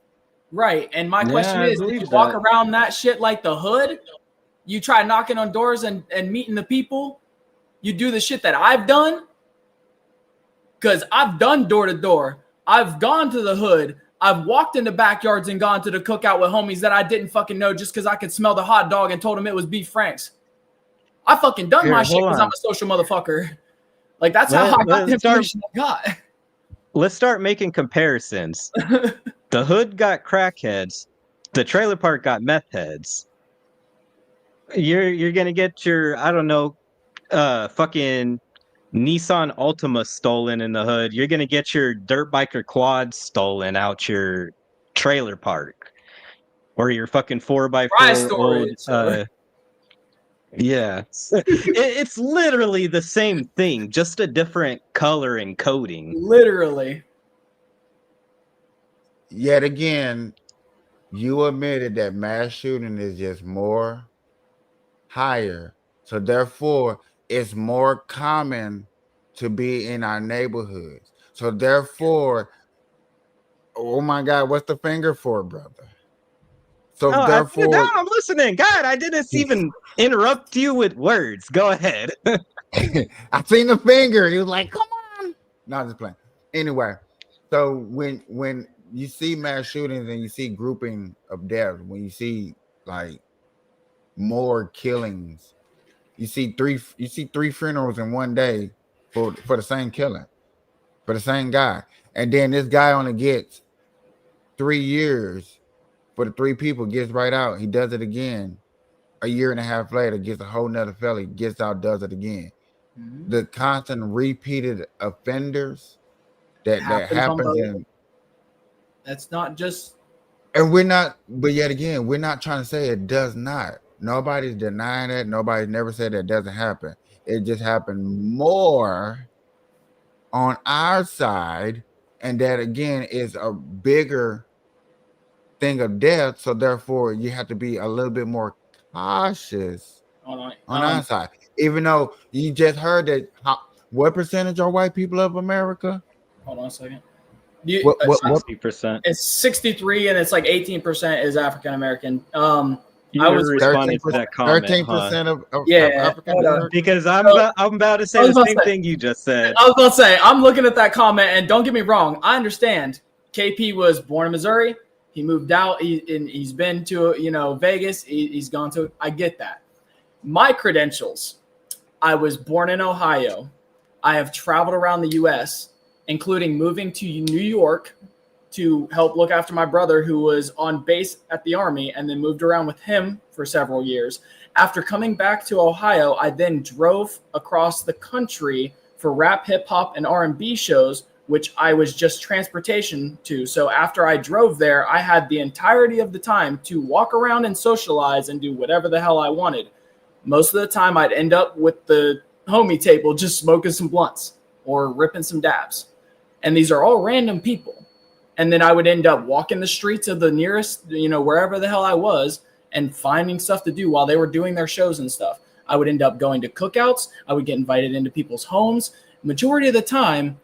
Right. And my question I is, did believe you walk that. around that shit like the hood? You try knocking on doors and meeting the people? You do the shit that I've done? Because I've done door to door. I've gone to the hood. I've walked into backyards and gone to the cookout with homies that I didn't fucking know just because I could smell the hot dog and told them it was beef Franks. I fucking done my shit because I'm a social motherfucker. Like, that's how I got the information I got. Let's start making comparisons. The hood got crackheads. The trailer park got meth heads. You're gonna get your, I don't know, fucking Nissan Altima stolen in the hood. You're gonna get your dirt biker quad stolen out your trailer park, or your fucking 4x4 old. Yeah, it's literally the same thing, just a different color and coating. Literally. Yet again, you admitted that mass shooting is just more higher. So therefore, it's more common to be in our neighborhoods. So therefore, oh my God, what's the finger for, brother? So No, therefore, I'm listening. God, I didn't even interrupt you with words. Go ahead. I seen the finger. He was like, "Come on!" No, I'm just playing. Anyway, so when you see mass shootings and you see grouping of deaths, when you see like more killings, you see three funerals in one day for the same killing, for the same guy, and then this guy only gets 3 years for the 3 people, gets right out. He does it again. A year and a half later, gets a whole nother felony, gets out, does it again. Mm-hmm. The constant repeated offenders that happens in. That's not just. And we're not, but yet again, we're not trying to say it does not. Nobody's denying it. Nobody never said that doesn't happen. It just happened more on our side, and that again is a bigger thing of death. So therefore, you have to be a little bit more cautious on our side. Even though you just heard that, what percentage are white people of America? Hold on a second. What 60%? It's 63, and it's like 18% is African American. I was responding to that comment. 13% of African American. Because I'm about to say the same thing you just said. I was about to say, I'm looking at that comment, and don't get me wrong, I understand. KP was born in Missouri. He moved out. He's been to Vegas. He's gone to. I get that. My credentials: I was born in Ohio. I have traveled around the U.S., including moving to New York to help look after my brother, who was on base at the Army, and then moved around with him for several years. After coming back to Ohio, I then drove across the country for rap, hip hop, and R&B shows, which I was just transportation to. So after I drove there, I had the entirety of the time to walk around and socialize and do whatever the hell I wanted. Most of the time, I'd end up with the homie table just smoking some blunts or ripping some dabs. And these are all random people. And then I would end up walking the streets of the nearest, wherever the hell I was, and finding stuff to do while they were doing their shows and stuff. I would end up going to cookouts. I would get invited into people's homes. Majority of the time,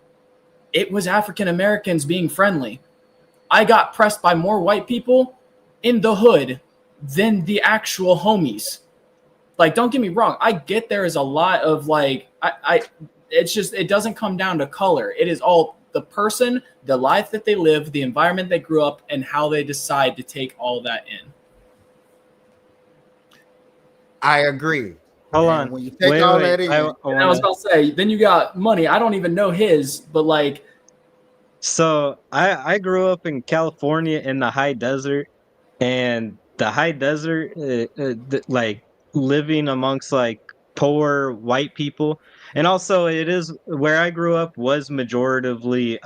it was African Americans being friendly. I got pressed by more white people in the hood than the actual homies. Like, don't get me wrong. I get there is a lot of it's just, it doesn't come down to color. It is all the person, the life that they live, the environment they grew up, and how they decide to take all that in. I agree. Hold And on. when you take all that in, I And I was wanna- about to say, then you got money. I don't even know his, but like, So I grew up in California in the high desert, and the high desert, like living amongst like poor white people, and also it is where I grew up was majoritively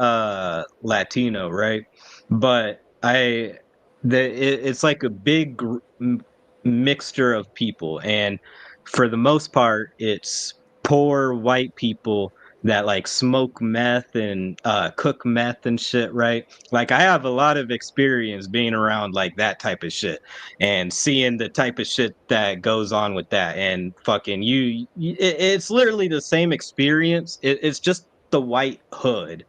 Latino, right? But it's like a big mixture of people, and for the most part, it's poor white people that like smoke meth and cook meth and shit, right? Like I have a lot of experience being around like that type of shit and seeing the type of shit that goes on with that. And fucking it's literally the same experience. It's just the white hood,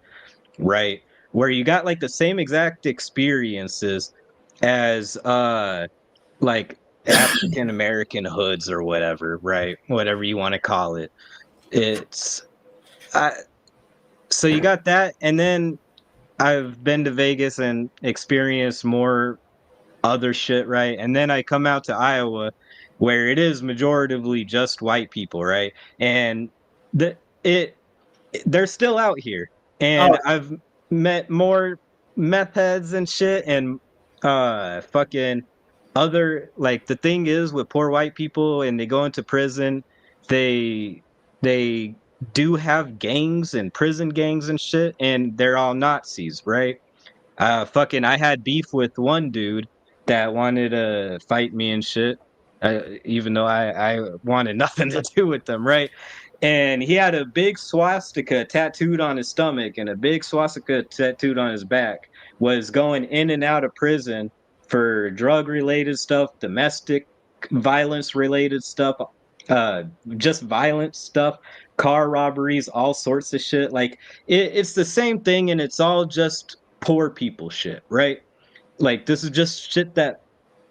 right? Where you got like the same exact experiences as like African American hoods or whatever, right? Whatever you want to call it. It's so you got that, and then I've been to Vegas and experienced more other shit, right? And then I come out to Iowa, where it is majoritively just white people, right? And the it they're still out here, and oh, I've met more meth heads and shit, and fucking other like the thing is with poor white people, and they go into prison, they do have gangs and prison gangs and shit, and they're all Nazis, right? Fucking, I had beef with one dude that wanted to fight me and shit, even though I wanted nothing to do with them, right? And he had a big swastika tattooed on his stomach and a big swastika tattooed on his back. Was going in and out of prison for drug-related stuff, domestic violence-related stuff, just violent stuff, car robberies, all sorts of shit. Like it's the same thing, and it's all just poor people shit, right? Like this is just shit that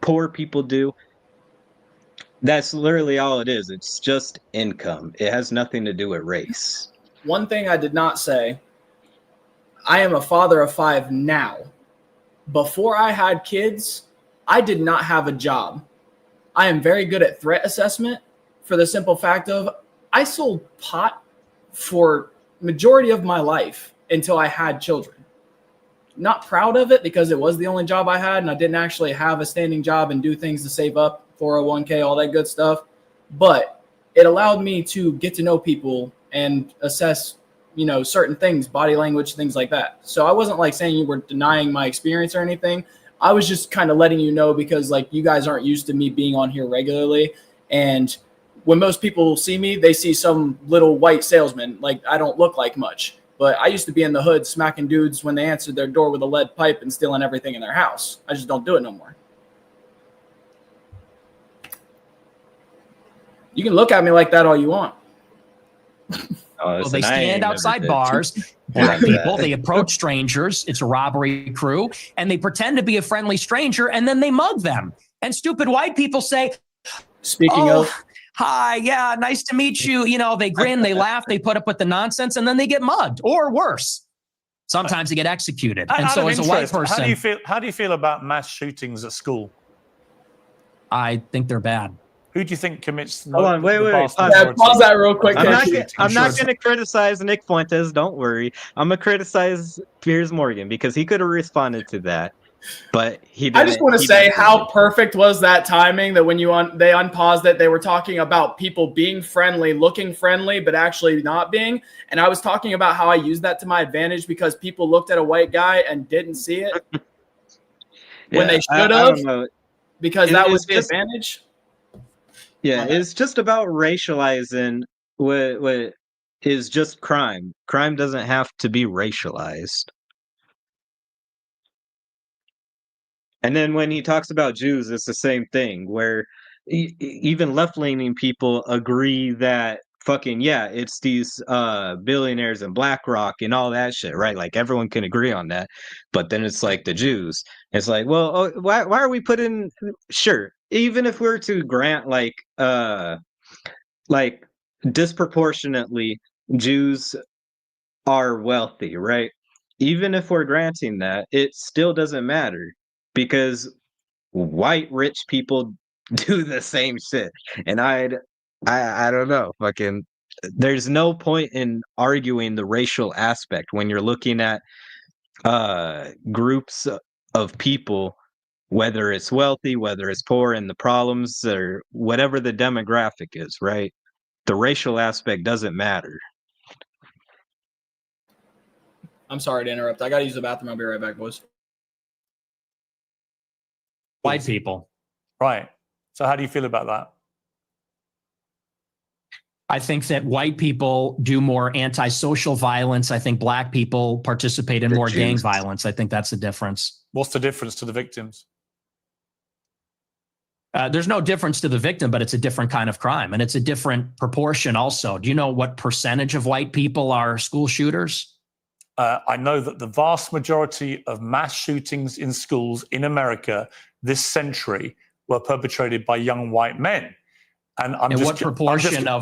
poor people do. That's literally all it is. It's just income. It has nothing to do with race. one thing I did not say, I am a father of 5 now. Before I had kids, I did not have a job. I am very good at threat assessment for the simple fact of I sold pot for majority of my life until I had children. Not proud of it because it was the only job I had and I didn't actually have a standing job and do things to save up, 401k, all that good stuff. But it allowed me to get to know people and assess, you know, certain things, body language, things like that. So I wasn't like saying you were denying my experience or anything. I was just kind of letting you know because like you guys aren't used to me being on here regularly. And when most people see me, they see some little white salesman. Like I don't look like much, but I used to be in the hood smacking dudes when they answered their door with a lead pipe and stealing everything in their house. I just don't do it no more. You can look at me like that all you want. Oh, Well, they listen, I ain't stand never outside did. bars, black people, they approach strangers. It's a robbery crew, and they pretend to be a friendly stranger, and then they mug them. And stupid white people say, Speaking "Oh, of, hi, yeah, nice to meet you." You know, they grin, they laugh, they put up with the nonsense, and then they get mugged, or worse. Sometimes they get executed. And Out so, of as a white interest, person, how do you feel about mass shootings at school? I think they're bad. Who do you think commits? Hold on, wait, vast pause. yeah, majority? pause that real quick. I'm not. Casey. I'm not Sure. going to criticize Nick Fuentes. Don't worry. I'm gonna criticize Piers Morgan because he could have responded to that, but he didn't. I just want to He say didn't. how perfect was that timing that when you they unpaused it, they were talking about people being friendly, looking friendly, but actually not being. And I was talking about how I used that to my advantage because people looked at a white guy and didn't see it when they should I have, don't know. because that was It's the just- advantage. Yeah, My bad. it's just about racializing what is just crime. Crime doesn't have to be racialized. And then when he talks about Jews, it's the same thing where even left-leaning people agree that fucking yeah, it's these billionaires and BlackRock and all that shit, right? Like everyone can agree on that. But then it's like the Jews. It's like, well, why are we putting sure, even if we're to grant like disproportionately Jews are wealthy, right? Even if we're granting that, it still doesn't matter because white rich people do the same shit. And I don't know, fucking there's no point in arguing the racial aspect when you're looking at groups of people, whether it's wealthy, whether it's poor, and the problems or whatever the demographic is, right? The racial aspect doesn't matter. I'm sorry to interrupt. I got to use the bathroom. I'll be right back, boys. White people. Right. So how do you feel about that? I think that white people do more antisocial violence. I think black people participate in more gang violence. I think that's the difference. What's the difference to the victims? There's no difference to the victim, but it's a different kind of crime. And it's a different proportion also. Do you know what percentage of white people are school shooters? I know that the vast majority of mass shootings in schools in America this century were perpetrated by young white men. And what proportion? I'm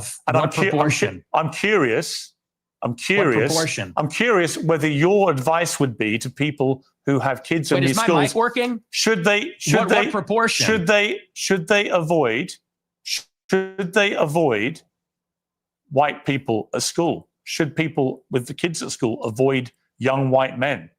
curious. What proportion? I'm curious whether your advice would be to people who have kids in these schools. Is my mic working? What proportion? Should they avoid white people at school? Should people with the kids at school avoid young white men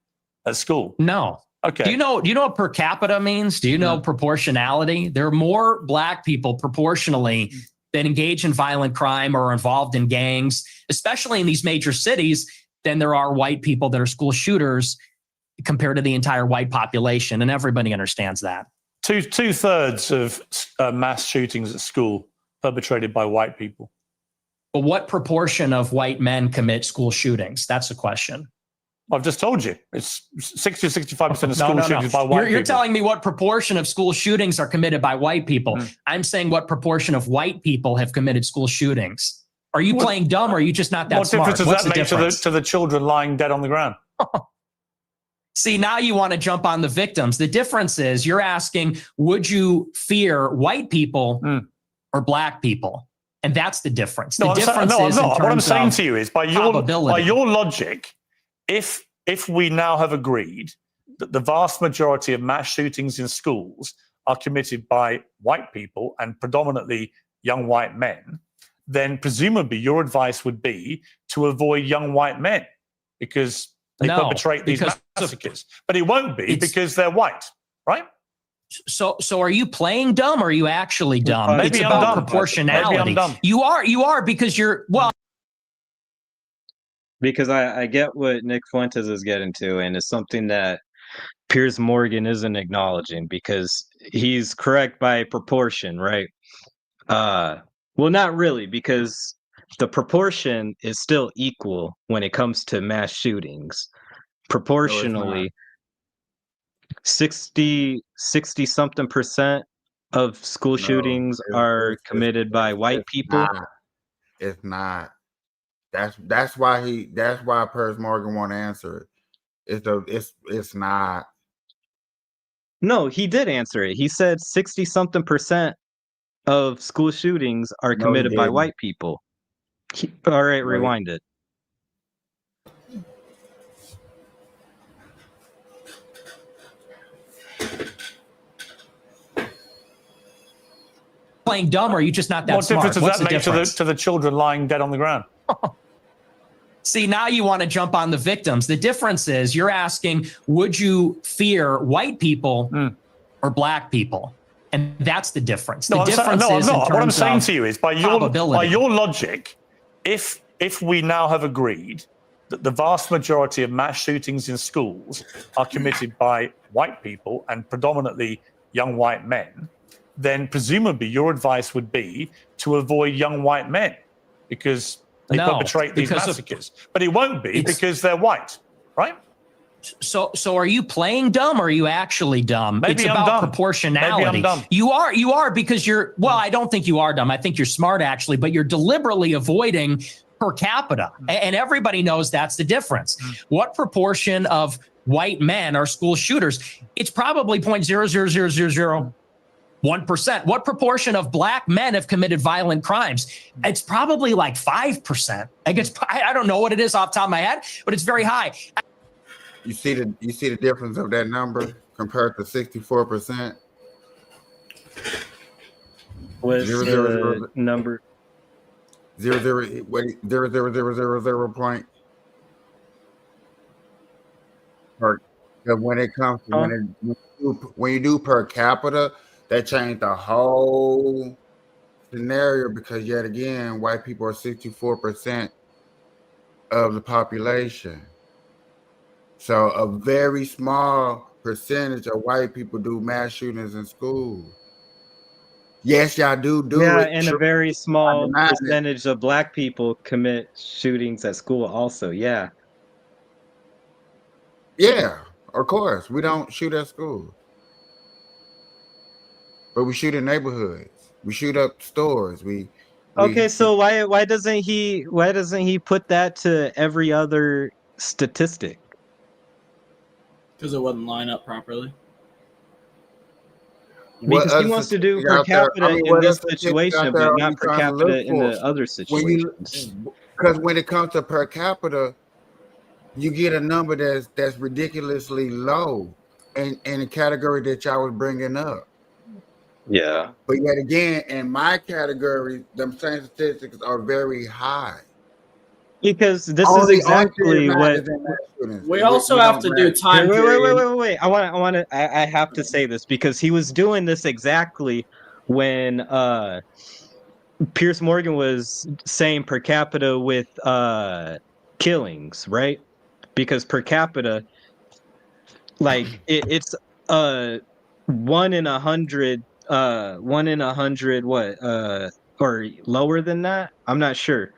at school? No. Okay. Do you know what per capita means? Do you know proportionality? There are more black people proportionally that engage in violent crime or are involved in gangs, especially in these major cities, than there are white people that are school shooters compared to the entire white population. And everybody understands that. Two-thirds of mass shootings at school perpetrated by white people. But what proportion of white men commit school shootings? That's the question. I've just told you. It's 60 or 65% of school shootings by white people. You're telling me what proportion of school shootings are committed by white people. I'm saying what proportion of white people have committed school shootings. Are you playing dumb or are you just not that smart? What difference does that make to the children lying dead on the ground? See, now you want to jump on the victims. The difference is you're asking, would you fear white people or black people? And that's the difference. The difference is what I'm saying to you is by your logic, if we now have agreed that the vast majority of mass shootings in schools are committed by white people and predominantly young white men, then presumably your advice would be to avoid young white men because they perpetrate these massacres. But it won't be because they're white, right? So are you playing dumb or are you actually dumb? Maybe it's about proportionality. Maybe I'm dumb. You are because you're Because I get what Nick Fuentes is getting to, and it's something that Piers Morgan isn't acknowledging because he's correct by proportion, right? Well, not really, because the proportion is still equal when it comes to mass shootings. Proportionally, 60 something percent of school shootings are committed by white people. It's not. That's why Piers Morgan won't answer it. It's not. No, he did answer it. He said 60 something percent of school shootings are committed by white people. All right, rewind it. playing dumb or are you just not that smart? What difference does that make to the children lying dead on the ground? See, now you want to jump on the victims. The difference is you're asking, would you fear white people or black people? And that's the difference. The difference is what I'm saying to you is by your logic, if we now have agreed that the vast majority of mass shootings in schools are committed by white people and predominantly young white men, then presumably your advice would be to avoid young white men because they perpetrate these massacres. But it won't be because they're white, right? So are you playing dumb or are you actually dumb? Maybe it's I'm about dumb. proportionality. Maybe I'm dumb. You are because you're, well, I don't think you are dumb. I think you're smart actually, but you're deliberately avoiding per capita. And everybody knows that's the difference. What proportion of white men are school shooters? It's probably 0.00000 1%. What proportion of black men have committed violent crimes? It's probably like 5%. I don't know what it is off the top of my head, but it's very high. You see the difference of that number compared to 64%. What's Zero, the zero, zero. number? 0.0000 point. When it comes to when you do per capita, that changed the whole scenario because yet again, white people are 64% of the population. So a very small percentage of white people do mass shootings in school. Yes, y'all do Yeah, it. and a very small deny it. percentage of black people commit shootings at school also. Yeah. Yeah, of course. We don't shoot at school. But we shoot in neighborhoods. We shoot up stores. Okay, so why doesn't he put that to every other statistic? Because it wouldn't line up properly. Because he wants to do per capita in this situation, but not per capita in the other situations. Because when it comes to per capita, you get a number that's ridiculously low in the category that y'all was bringing up. Yeah. But yet again, in my category, them same statistics are very high. Because this is exactly what we also have to do time. Wait. I have to say this because he was doing this exactly when Piers Morgan was saying per capita with killings, right? Because per capita, like it's 1 in 100, 1 in 100, what or lower than that? I'm not sure.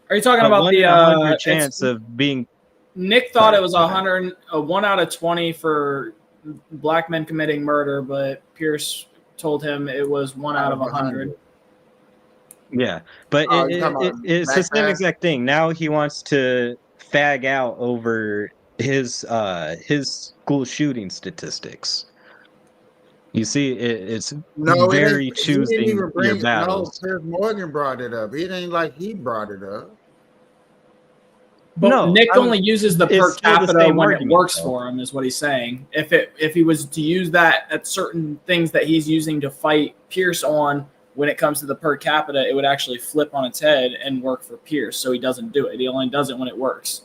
Are you talking about the 100 chance of being? Nick thought it was 1 out of 20 for black men committing murder, but Pierce told him it was 1 out of 100. Yeah, but it's the same exact thing. Now he wants to fag out over his school shooting statistics. You see, it's very choosing your battles. No, Piers Morgan brought it up. It ain't like he brought it up. But no, Nick only uses the per capita when it works though. for him, is what he's saying. If he was to use that at certain things that he's using to fight Pierce on, when it comes to the per capita, it would actually flip on its head and work for Pierce. So he doesn't do it. He only does it when it works.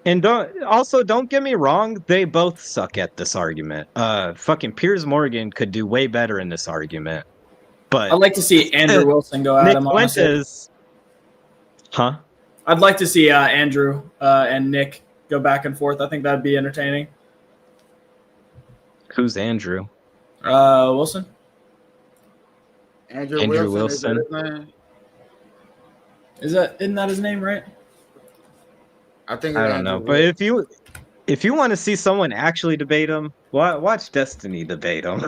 And don't get me wrong, they both suck at this argument. Fucking Piers Morgan could do way better in this argument. But I'd like to see Andrew Wilson go at him. Fuentes, huh? I'd like to see Andrew and Nick go back and forth. I think that'd be entertaining. Who's Andrew? Wilson. Andrew Wilson. Isn't that his name, right? I think I don't know, but if you want to see someone actually debate him, watch Destiny debate him.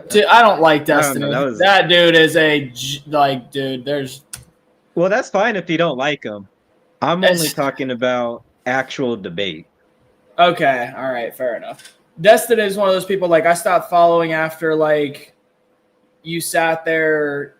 Dude, I don't like Destiny. That dude is there's. Well, that's fine if you don't like him. I'm only talking about actual debate. Okay, all right, fair enough. Destiny is one of those people, like, I stopped following after, like, you sat there,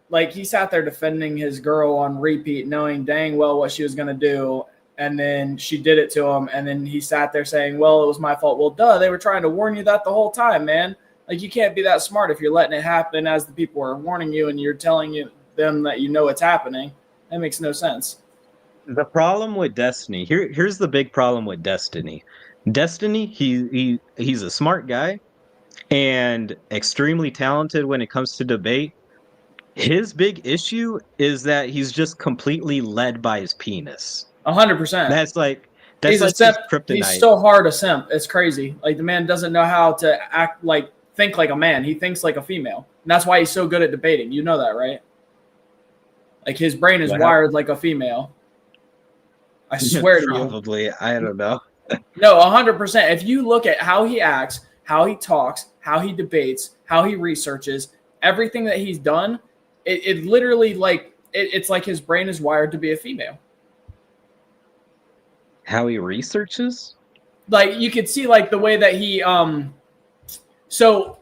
like, he sat there defending his girl on repeat, knowing dang well what she was going to do, and then she did it to him, and then he sat there saying, well, it was my fault. Well, duh, they were trying to warn you that the whole time, man. Like, you can't be that smart if you're letting it happen as the people are warning you and you're telling them that you know it's happening. That makes no sense. The problem with Destiny, here's the big problem with Destiny. Destiny, he's a smart guy and extremely talented when it comes to debate. His big issue is that he's just completely led by his penis. 100%. That's like he's his kryptonite. He's so hard a simp. It's crazy. Like, the man doesn't know how to think like a man. He thinks like a female. And that's why he's so good at debating. You know that, right? Like, his brain is wired like a female. I swear to you. Probably. I don't know. No, 100%. If you look at how he acts, how he talks, how he debates, how he researches, everything that he's done, it literally, like, it's like his brain is wired to be a female. How he researches? Like, you could see, like, the way that he so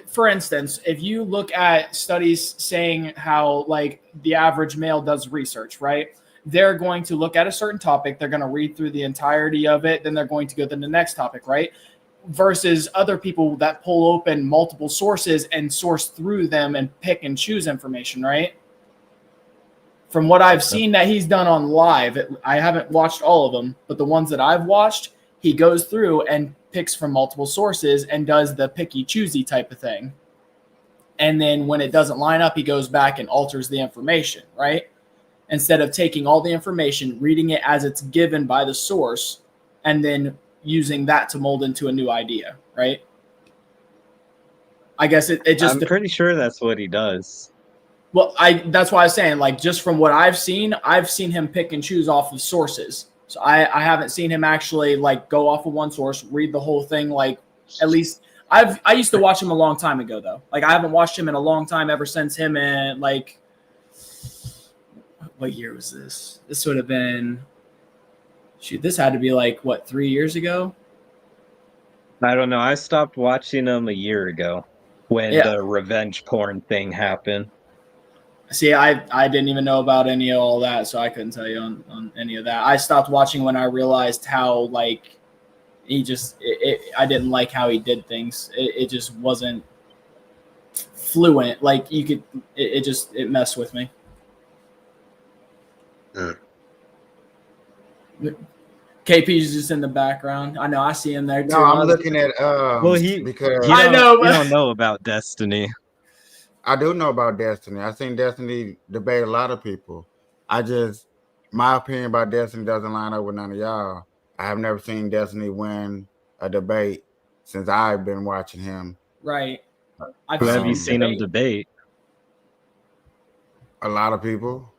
for instance, if you look at studies saying how like the average male does research, right? They're going to look at a certain topic, they're going to read through the entirety of it, then they're going to go to the next topic, right? Versus other people that pull open multiple sources and source through them and pick and choose information, right? From what I've seen that he's done on live, I haven't watched all of them, but the ones that I've watched, he goes through and picks from multiple sources and does the picky choosy type of thing. And then when it doesn't line up, he goes back and alters the information, right? Instead of taking all the information, reading it as it's given by the source, and then using that to mold into a new idea, right? I guess it just... I'm pretty sure that's what he does. Well, that's why I was saying, like, just from what I've seen him pick and choose off of sources. So I haven't seen him actually, like, go off of one source, read the whole thing, like, at least... I used to watch him a long time ago, though. Like, I haven't watched him in a long time ever since him and, like... What year was this? This would have been... Shoot, this had to be, like, what, 3 years ago? I don't know. I stopped watching him a year ago when the revenge porn thing happened. See, I didn't even know about any of all that, so I couldn't tell you on any of that. I stopped watching when I realized how, like, he just... I didn't like how he did things. It just wasn't fluent. Like, you could... It messed with me. KP's just in the background. I know. I see him there too. No, I'm looking at because I know. You don't know about Destiny. I do know about Destiny. I think Destiny debate a lot of people. My opinion about Destiny doesn't line up with none of y'all. I have never seen Destiny win a debate since I've been watching him. Right. Who have you seen him debate? A lot of people.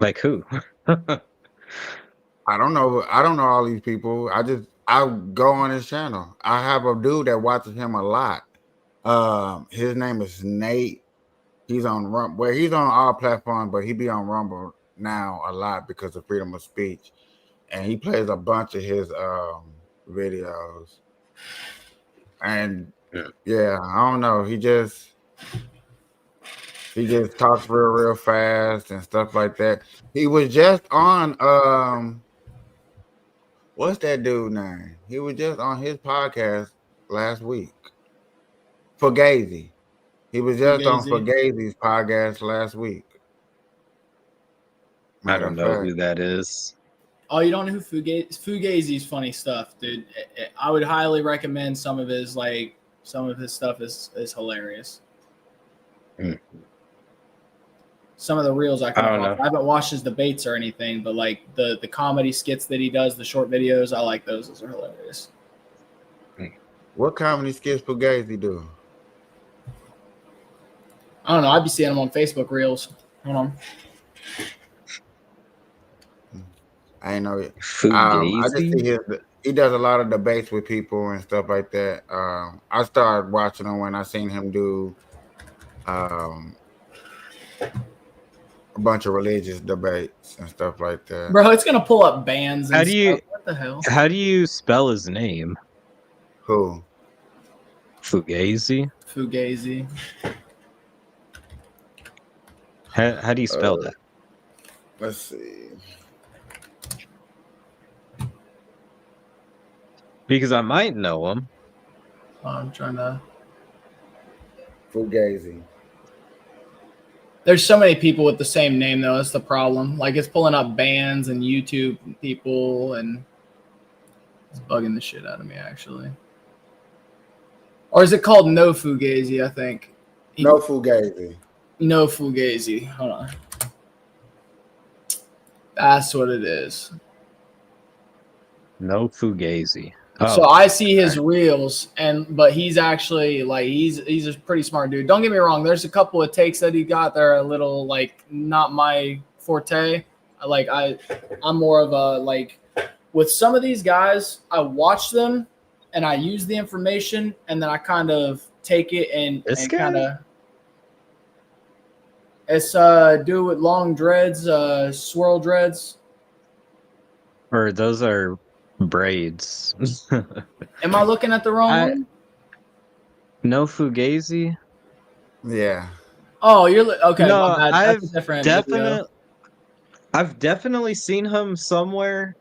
Like who? I don't know all these people. I go on his channel. I have a dude that watches him a lot. His name is Nate. He's on Rumble. Well, he's on all platforms, but he be on Rumble now a lot because of freedom of speech. And he plays a bunch of his videos. And yeah, I don't know. He just talks real fast and stuff like that. He was just on what's that dude name? He was just on his podcast last week. Fugazi. He was just on Fugazi's podcast last week. I don't know who that is. Oh, you don't know who Fugazi's funny stuff, dude. I would highly recommend some of his stuff is hilarious. Some of the reels I haven't watched his debates or anything, but like the comedy skits that he does, the short videos, I like those. Those are hilarious. What comedy skits Fugazi do? I don't know. I'd be seeing him on Facebook reels. Hold on. I ain't know it. I just see he does a lot of debates with people and stuff like that. I started watching him when I seen him do a bunch of religious debates and stuff like that. Bro, it's gonna pull up bans. And stuff. What the hell? How do you spell his name? Who? Fugazi. Fugazi. How do you spell that? Let's see. Because I might know him. I'm trying to. Fugazi. There's so many people with the same name, though. That's the problem. Like, it's pulling up bands and YouTube people, and it's bugging the shit out of me, actually. Or is it called No Fugazi, I think? No Fugazi. No Fugazi. Hold on. That's what it is. No Fugazi. Oh. So I see his reels, but he's actually like he's a pretty smart dude. Don't get me wrong. There's a couple of takes that he got that are a little like not my forte. I'm more of a like with some of these guys. I watch them and I use the information, and then I kind of take it and kind of. It's dude with long dreads, swirl dreads. Or those are braids. Am I looking at the wrong one? No Fugazi? Yeah. Oh, okay. No, My bad. That's a different video. I've definitely seen him somewhere.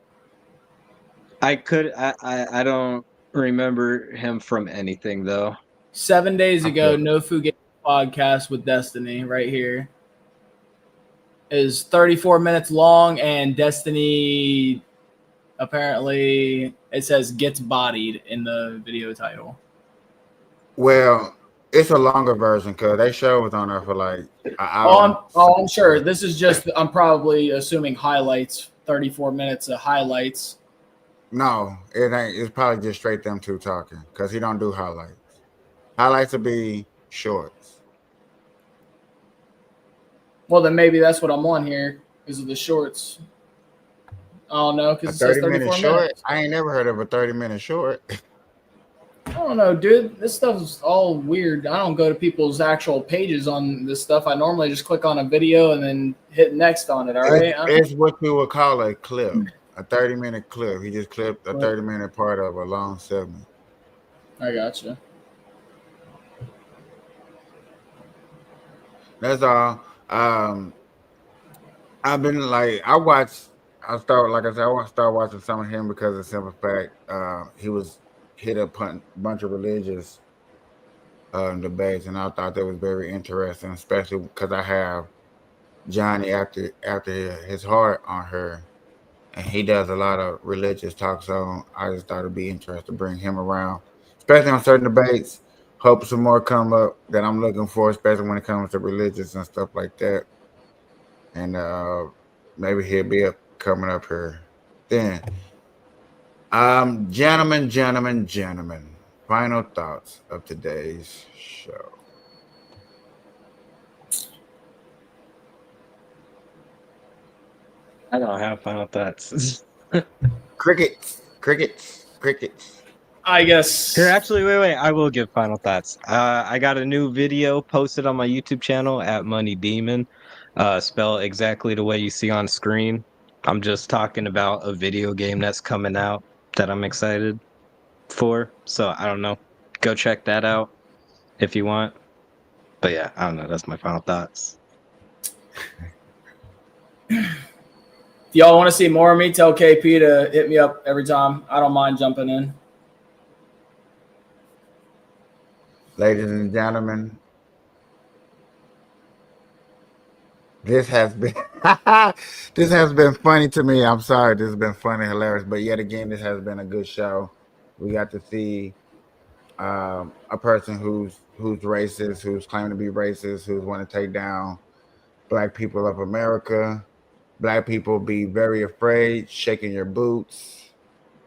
I don't remember him from anything though. 7 days ago, Okay. No Fugazi podcast with Destiny right here is 34 minutes long, and Destiny apparently it says gets bodied in the video title. Well, it's a longer version because they show was on there for like an hour. I'm sure. This is just, I'm probably assuming highlights, 34 minutes of highlights. No, it ain't. It's probably just straight them two talking because he don't do highlights. Highlights will be shorts. Well, then maybe that's what I'm on here because of the shorts. I don't know, A because it says 30-minute 34 short? minutes. I ain't never heard of a 30-minute short. I don't know, dude. This stuff's all weird. I don't go to people's actual pages on this stuff. I normally just click on a video and then hit next on it, all right? It's what you would call a clip, a 30-minute clip. He just clipped a 30-minute part of a long segment. I gotcha. That's all. I've been like, I start watching some of him because of the simple fact he was hit a bunch of religious debates, and I thought that was very interesting, especially because I have Johnny after his heart on her, and he does a lot of religious talk, so I just thought it'd be interesting to bring him around, especially on certain debates. Hope some more come up that I'm looking for, especially when it comes to religious and stuff like that. And maybe he'll be coming up here then. Gentlemen, final thoughts of today's show. I don't have final thoughts. Crickets. I guess. Here, actually, wait. I will give final thoughts. I got a new video posted on my YouTube channel at Money Demon. Spelled exactly the way you see on screen. I'm just talking about a video game that's coming out that I'm excited for. So I don't know. Go check that out if you want. But yeah, I don't know. That's my final thoughts. If y'all want to see more of me, tell KP to hit me up every time. I don't mind jumping in. Ladies and gentlemen, this has been funny to me. I'm sorry, this has been funny, hilarious, but yet again, this has been a good show. We got to see a person who's racist, who's claiming to be racist, who's want to take down Black people of America. Black people be very afraid, shaking your boots,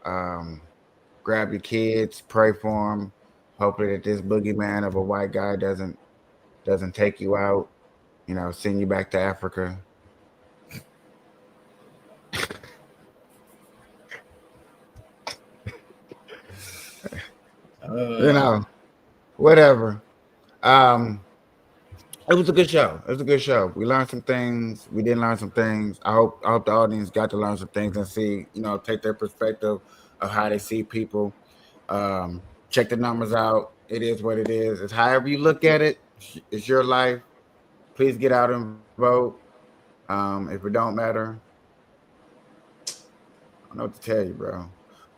grab your kids, pray for them, hoping that this boogeyman of a white guy doesn't take you out, send you back to Africa. Whatever. It was a good show. We learned some things. We didn't learn some things. I hope the audience got to learn some things and see, take their perspective of how they see people. Check the numbers out. It is what it is. It's however you look at it. It's your life. Please get out and vote. If it don't matter, I don't know what to tell you, bro.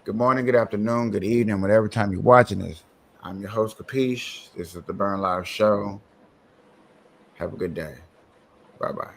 Good morning, good afternoon, good evening, whatever time you're watching this. I'm your host, Capiche. This is the Burn Live Show. Have a good day. Bye-bye.